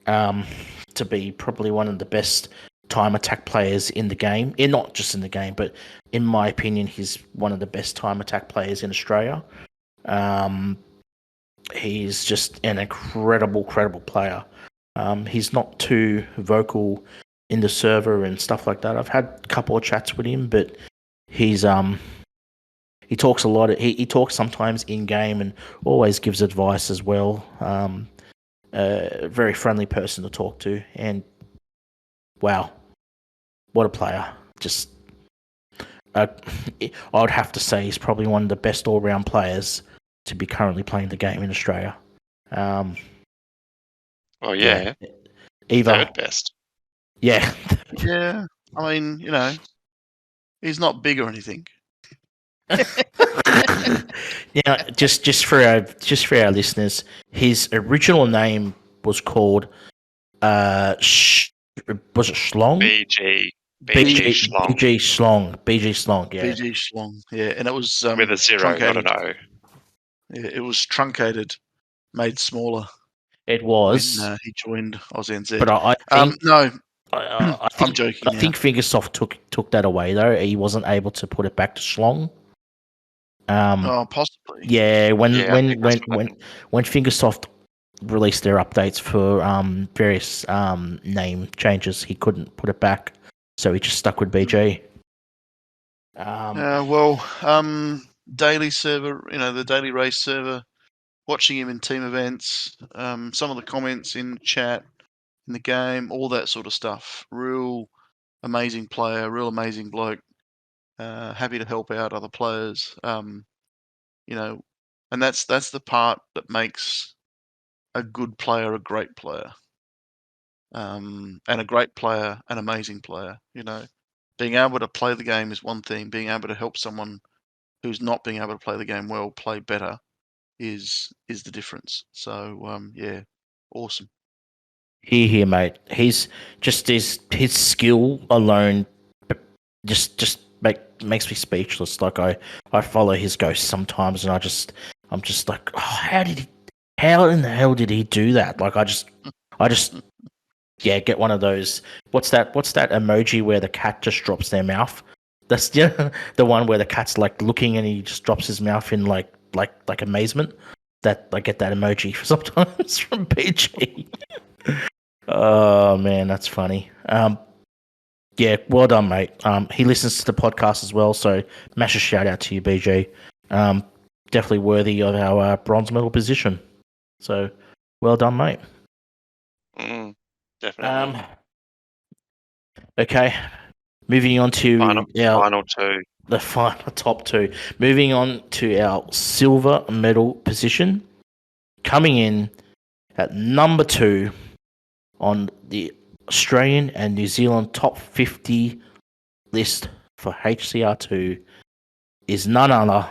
to be probably one of the best time attack players in the game. Not just in the game, but in my opinion, he's one of the best time attack players in Australia. He's just an incredible player. He's not too vocal in the server and stuff like that. I've had a couple of chats with him, but he's he talks a lot. He talks sometimes in game and always gives advice as well. A very friendly person to talk to, and wow, what a player! Just I would have to say he's probably one of the best all-round players to be currently playing the game in Australia. EVA. 3rd best. Yeah. I mean, he's not big or anything. Just for our listeners, his original name was called was it Schlong? BG Schlong. BG Schlong, yeah. BG Schlong, yeah, and it was with a 0, truncated. not an O. Yeah, it was truncated, made smaller. It was when he joined AUSNZ. But I think no, I think, I'm joking. I think Fingersoft took that away though. He wasn't able to put it back to Schlong. Possibly. Yeah, when Fingersoft released their updates for various name changes, he couldn't put it back, so he just stuck with BG. Daily server, the daily race server, watching him in team events, some of the comments in chat, in the game, all that sort of stuff. Real amazing player, real amazing bloke. Happy to help out other players. And that's the part that makes a good player a great player. And a great player an amazing player. Being able to play the game is one thing. Being able to help someone who's not being able to play the game well play better is the difference. So awesome. Here, mate. He's just his skill alone just makes me speechless. Like I follow his ghost sometimes, and I'm just like, oh, how in the hell did he do that? Like I just get one of those. What's that emoji where the cat just drops their mouth? That's the one where the cat's like looking and he just drops his mouth in like amazement. That I get that emoji sometimes from PG. Oh man, that's funny. Yeah, well done, mate. He listens to the podcast as well, so massive shout out to you, BG. Definitely worthy of our bronze medal position. So, well done, mate. Definitely. Okay, moving on to Final two. The final top two. Moving on to our silver medal position, coming in at number 2 on the Australian and New Zealand top 50 list for HCR2 is none other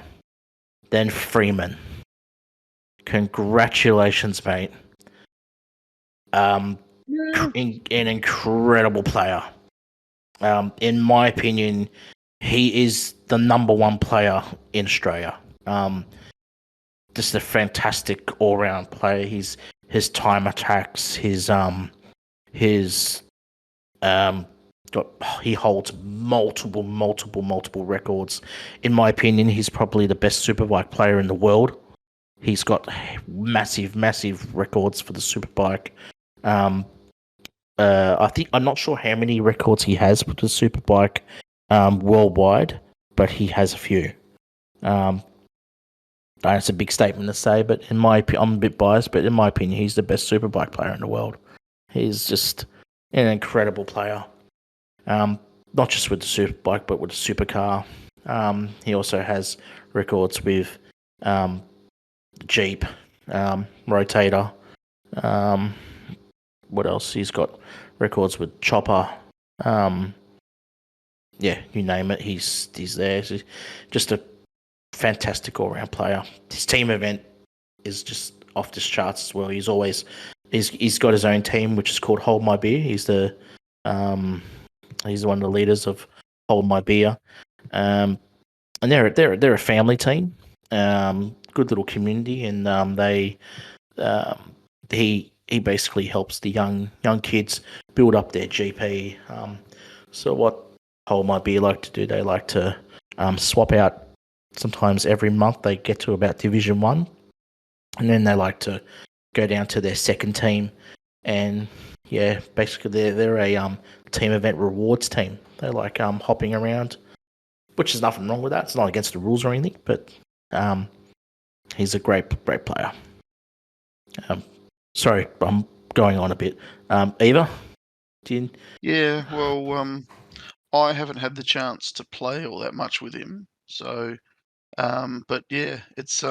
than Freeman. Congratulations, mate. An incredible player. In my opinion, he is the number 1 player in Australia. Just a fantastic all-round player. His time attacks, he holds multiple records. In my opinion, he's probably the best superbike player in the world. He's got massive records for the superbike. I'm not sure how many records he has with the superbike worldwide, but he has a few. It's a big statement to say, but I'm a bit biased, but in my opinion, he's the best superbike player in the world. He's just an incredible player. Not just with the superbike, but with the supercar. He also has records with Jeep, Rotator. What else? He's got records with Chopper. Yeah, you name it. He's there. He's just a fantastic all-round player. His team event is just off the charts as well. He's got his own team, which is called Hold My Beer. He's one of the leaders of Hold My Beer, and they're a family team. Good little community, and he basically helps the young kids build up their GP. So what Hold My Beer like to do? They like to swap out. Sometimes every month they get to about Division 1, and then they like to go down to their second team, and yeah, basically they're a team event rewards team. They like hopping around, which is nothing wrong with that. It's not against the rules or anything, but he's a great player. Sorry, I'm going on a bit. Eva, Yeah, well, I haven't had the chance to play all that much with him, so but yeah, it's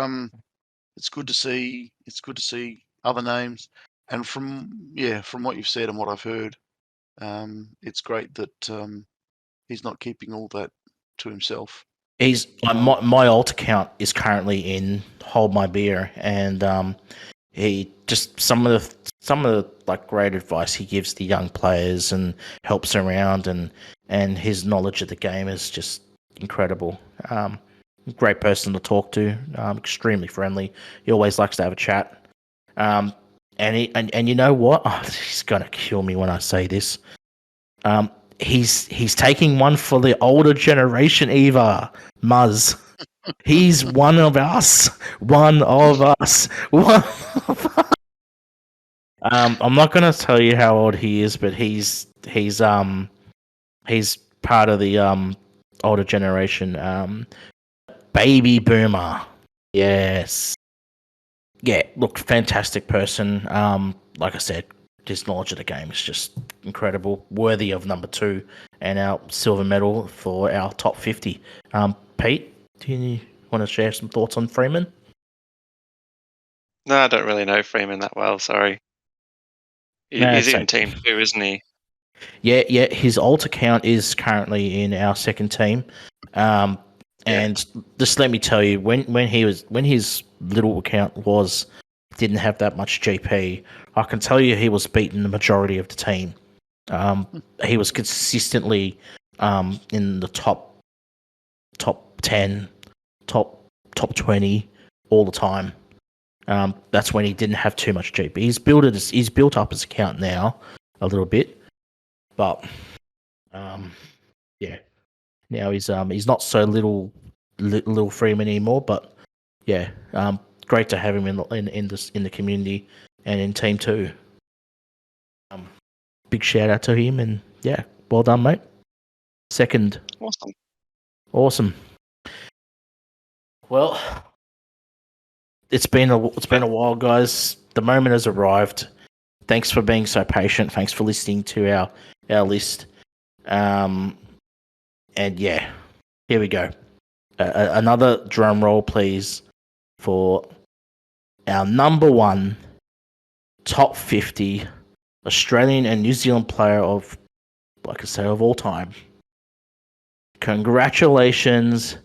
good to see. It's good to see other names, and from what you've said and what I've heard, it's great that he's not keeping all that to himself. He's my alt account is currently in Hold My Beer, and he just some of the like great advice he gives the young players and helps around, and his knowledge of the game is just incredible. Great person to talk to, extremely friendly. He always likes to have a chat. And you know what? Oh, he's gonna kill me when I say this. He's taking one for the older generation, Eva Muzz. He's one of us. One of us. I'm not gonna tell you how old he is, but he's part of the older generation. Baby boomer. Yes. Yeah, look, fantastic person. Like I said, his knowledge of the game is just incredible. Worthy of number 2 and our silver medal for our top 50. Pete, do you want to share some thoughts on Freeman? No, I don't really know Freeman that well, sorry. He's in Team 2, isn't he? Yeah, his alt account is currently in our second team. And just let me tell you, when his little account didn't have that much GP, I can tell you he was beating the majority of the team. He was consistently in the top 10, top 20 all the time. That's when he didn't have too much GP. He's built up his account now a little bit, but yeah, Now he's not so little Freeman anymore, but yeah, great to have him in the community and in Team 2. Big shout out to him, and yeah, well done, mate. Second. Awesome. Well, it's been a while, guys. The moment has arrived. Thanks for being so patient. Thanks for listening to our list. And yeah, here we go. Another drum roll, please, for our number 1 top 50 Australian and New Zealand player of, like I say, of all time. Congratulations,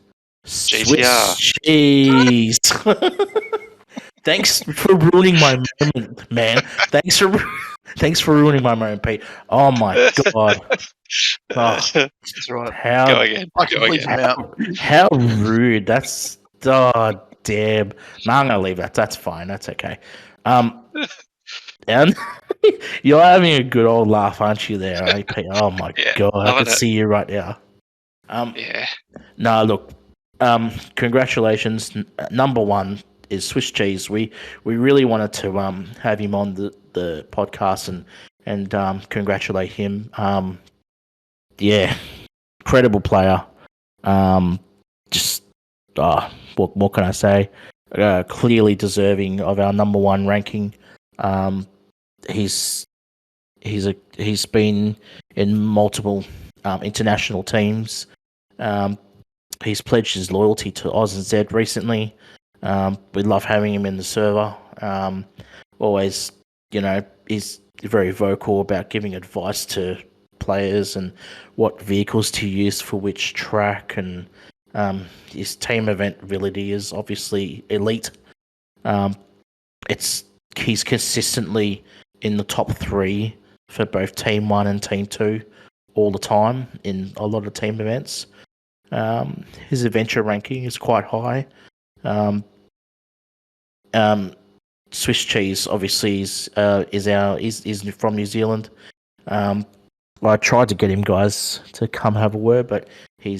GTR. Swiss cheese. Thanks for ruining my moment, man. Thanks for ruining my moment, Pete. Oh my god. Oh, That's right. Go again. I can bleep him out. how rude. That's damn. No, I'm gonna leave that. That's fine. That's okay. And you're having a good old laugh, aren't you? There, eh, Pete? Oh my god, I can see you right now. Yeah. No, look. Congratulations. Number 1 is Swiss cheese. We really wanted to have him on the podcast and congratulate him. Yeah, incredible player. Just what can I say? Clearly deserving of our number 1 ranking. He's been in multiple international teams. He's pledged his loyalty to AUSNZ recently. We love having him in the server. Always, he's very vocal about giving advice to players and what vehicles to use for which track, and his team event ability is obviously elite. He's consistently in the top 3 for both Team 1 and Team 2 all the time in a lot of team events. His adventure ranking is quite high. Swiss cheese obviously is from New Zealand. I tried to get him, guys, to come have a word, but he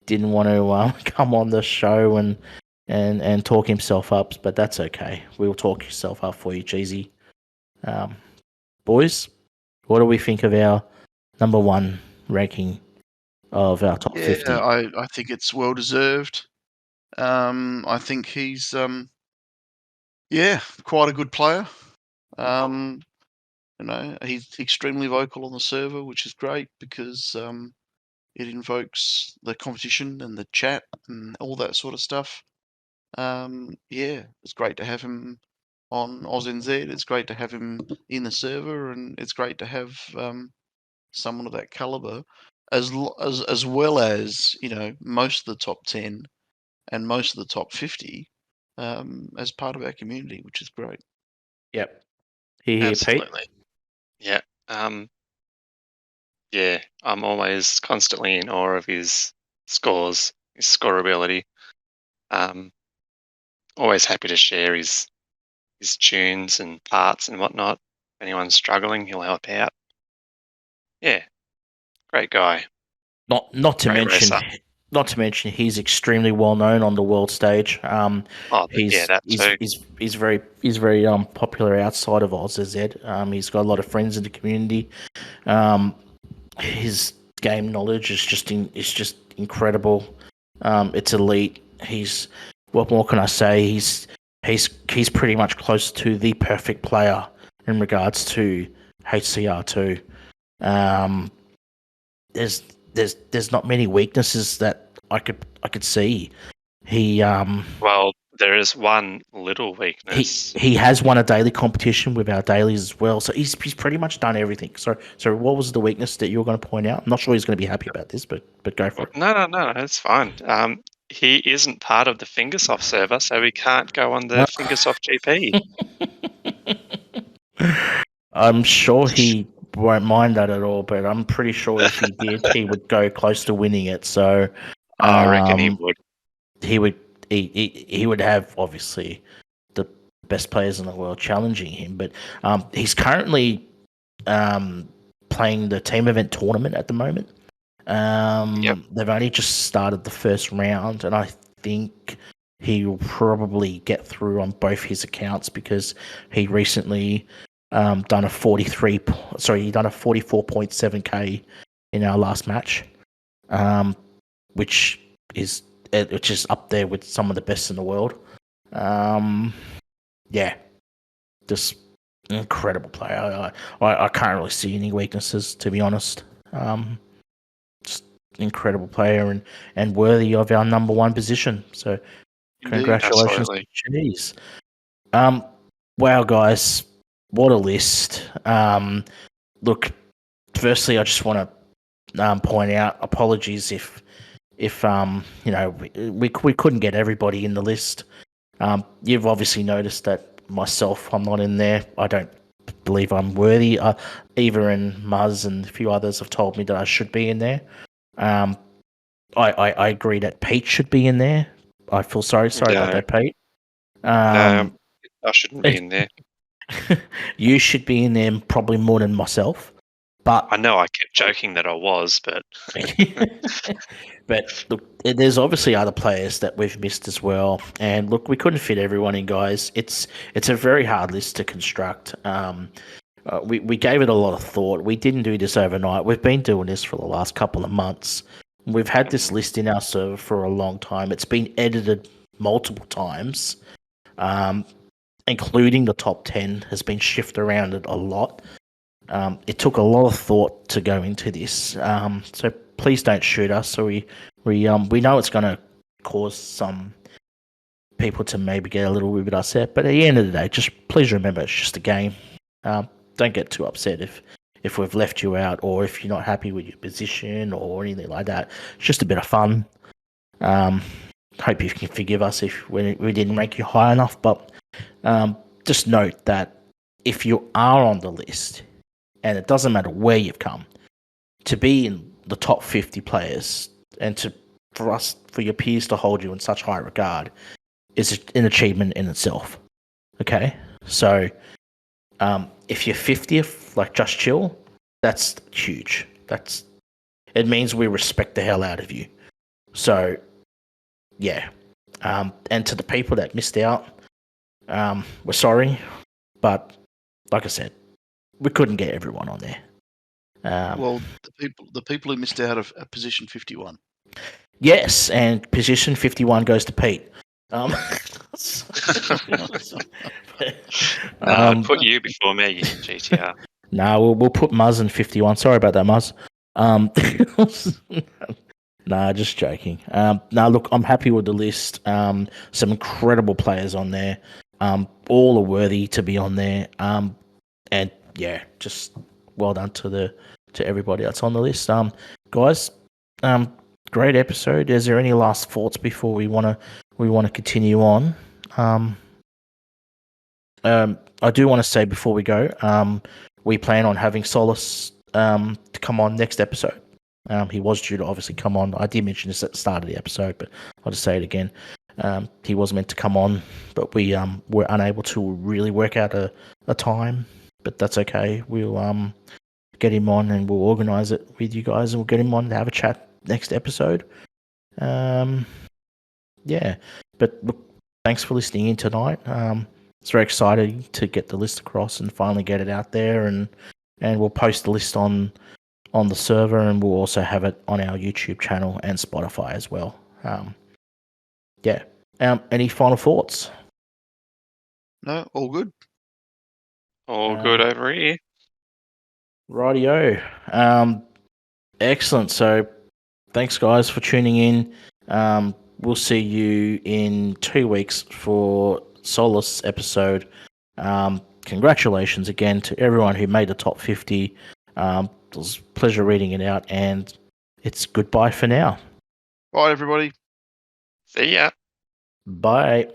didn't want to come on the show and talk himself up, but that's okay. We'll talk yourself up for you, Cheesy. Boys, what do we think of our number 1 ranking of our top 50? I think it's well deserved. I think he's quite a good player. He's extremely vocal on the server, which is great because it invokes the competition and the chat and all that sort of stuff. It's great to have him on AUSNZ. It's great to have him in the server, and it's great to have someone of that caliber, as well as most of the top 10 and most of the top 50 as part of our community, which is great. Yep. Here, Absolutely. Pete. Yeah. I'm always constantly in awe of his scores, his scoreability. Always happy to share his tunes and parts and whatnot. If anyone's struggling, he'll help out. Yeah, great guy. Not to mention, he's extremely well known on the world stage. He's very popular outside of AUSNZ. He's got a lot of friends in the community. His game knowledge is just incredible. It's elite. What more can I say? He's pretty much close to the perfect player in regards to HCR2. There's not many weaknesses that I could see. Well, there is one little weakness. He has won a daily competition with our dailies as well, so he's pretty much done everything. So what was the weakness that you were going to point out? I'm not sure he's going to be happy about this, but go for it. No, it's fine. He isn't part of the Fingersoft server, so he can't go on the Fingersoft GP. I'm sure he won't mind that at all, but I'm pretty sure if he did, he would go close to winning it. So I reckon he would. He would have obviously the best players in the world challenging him, but he's currently playing the team event tournament at the moment. They've only just started the first round, and I think he will probably get through on both his accounts because he recently done a 44.7k in our last match, which is up there with some of the best in the world. Just incredible player. I can't really see any weaknesses, to be honest. Just incredible player and worthy of our number one position. So congratulations to Cheese. Wow, guys, what a list. Look, firstly, I just want to point out apologies if we couldn't get everybody in the list. You've obviously noticed that myself, I'm not in there. I don't believe I'm worthy. Eva and Muzz and a few others have told me that I should be in there. I agree that Pete should be in there. I feel sorry about that, Pete. No, I shouldn't be in there. You should be in there probably more than myself. But I know I kept joking that I was, but but look, there's obviously other players that we've missed as well. And look, we couldn't fit everyone in, guys. It's a very hard list to construct. We gave it a lot of thought. We didn't do this overnight. We've been doing this for the last couple of months. We've had this list in our server for a long time. It's been edited multiple times, including the top 10 has been shifted around a lot. It took a lot of thought to go into this. So please don't shoot us. So we know it's going to cause some people to maybe get a little bit upset. But at the end of the day, just please remember it's just a game. Don't get too upset if we've left you out or if you're not happy with your position or anything like that. It's just a bit of fun. Hope you can forgive us if we didn't rank you high enough. But just note that if you are on the list, and it doesn't matter where you've come, to be in the top 50 players and for your peers to hold you in such high regard is an achievement in itself. Okay? So if you're 50th, like Just Chill, that's huge. It means we respect the hell out of you. So, yeah. And to the people that missed out, we're sorry, but like I said, we couldn't get everyone on there. Well, the people who missed out of position 51. Yes, and position 51 goes to Pete. I'd put you before me, GTR. No, we'll put Muzz in 51. Sorry about that, Muzz. Nah, just joking. Look, I'm happy with the list. Some incredible players on there. All are worthy to be on there. And yeah, just well done to everybody that's on the list. Guys, great episode. Is there any last thoughts before we want to continue on? I do want to say before we go, we plan on having Solace to come on next episode. He was due to obviously come on. I did mention this at the start of the episode, but I'll just say it again. He was meant to come on, but we were unable to really work out a time. But that's okay. We'll get him on and we'll organise it with you guys, and we'll get him on to have a chat next episode. Yeah. But look, thanks for listening in tonight. It's very exciting to get the list across and finally get it out there, and we'll post the list on the server, and we'll also have it on our YouTube channel and Spotify as well. Yeah. Any final thoughts? No, all good. All good over here. Rightio. Excellent. So thanks, guys, for tuning in. We'll see you in 2 weeks for Solace episode. Congratulations again to everyone who made the top 50. It was a pleasure reading it out, and it's goodbye for now. Bye, everybody. See ya. Bye.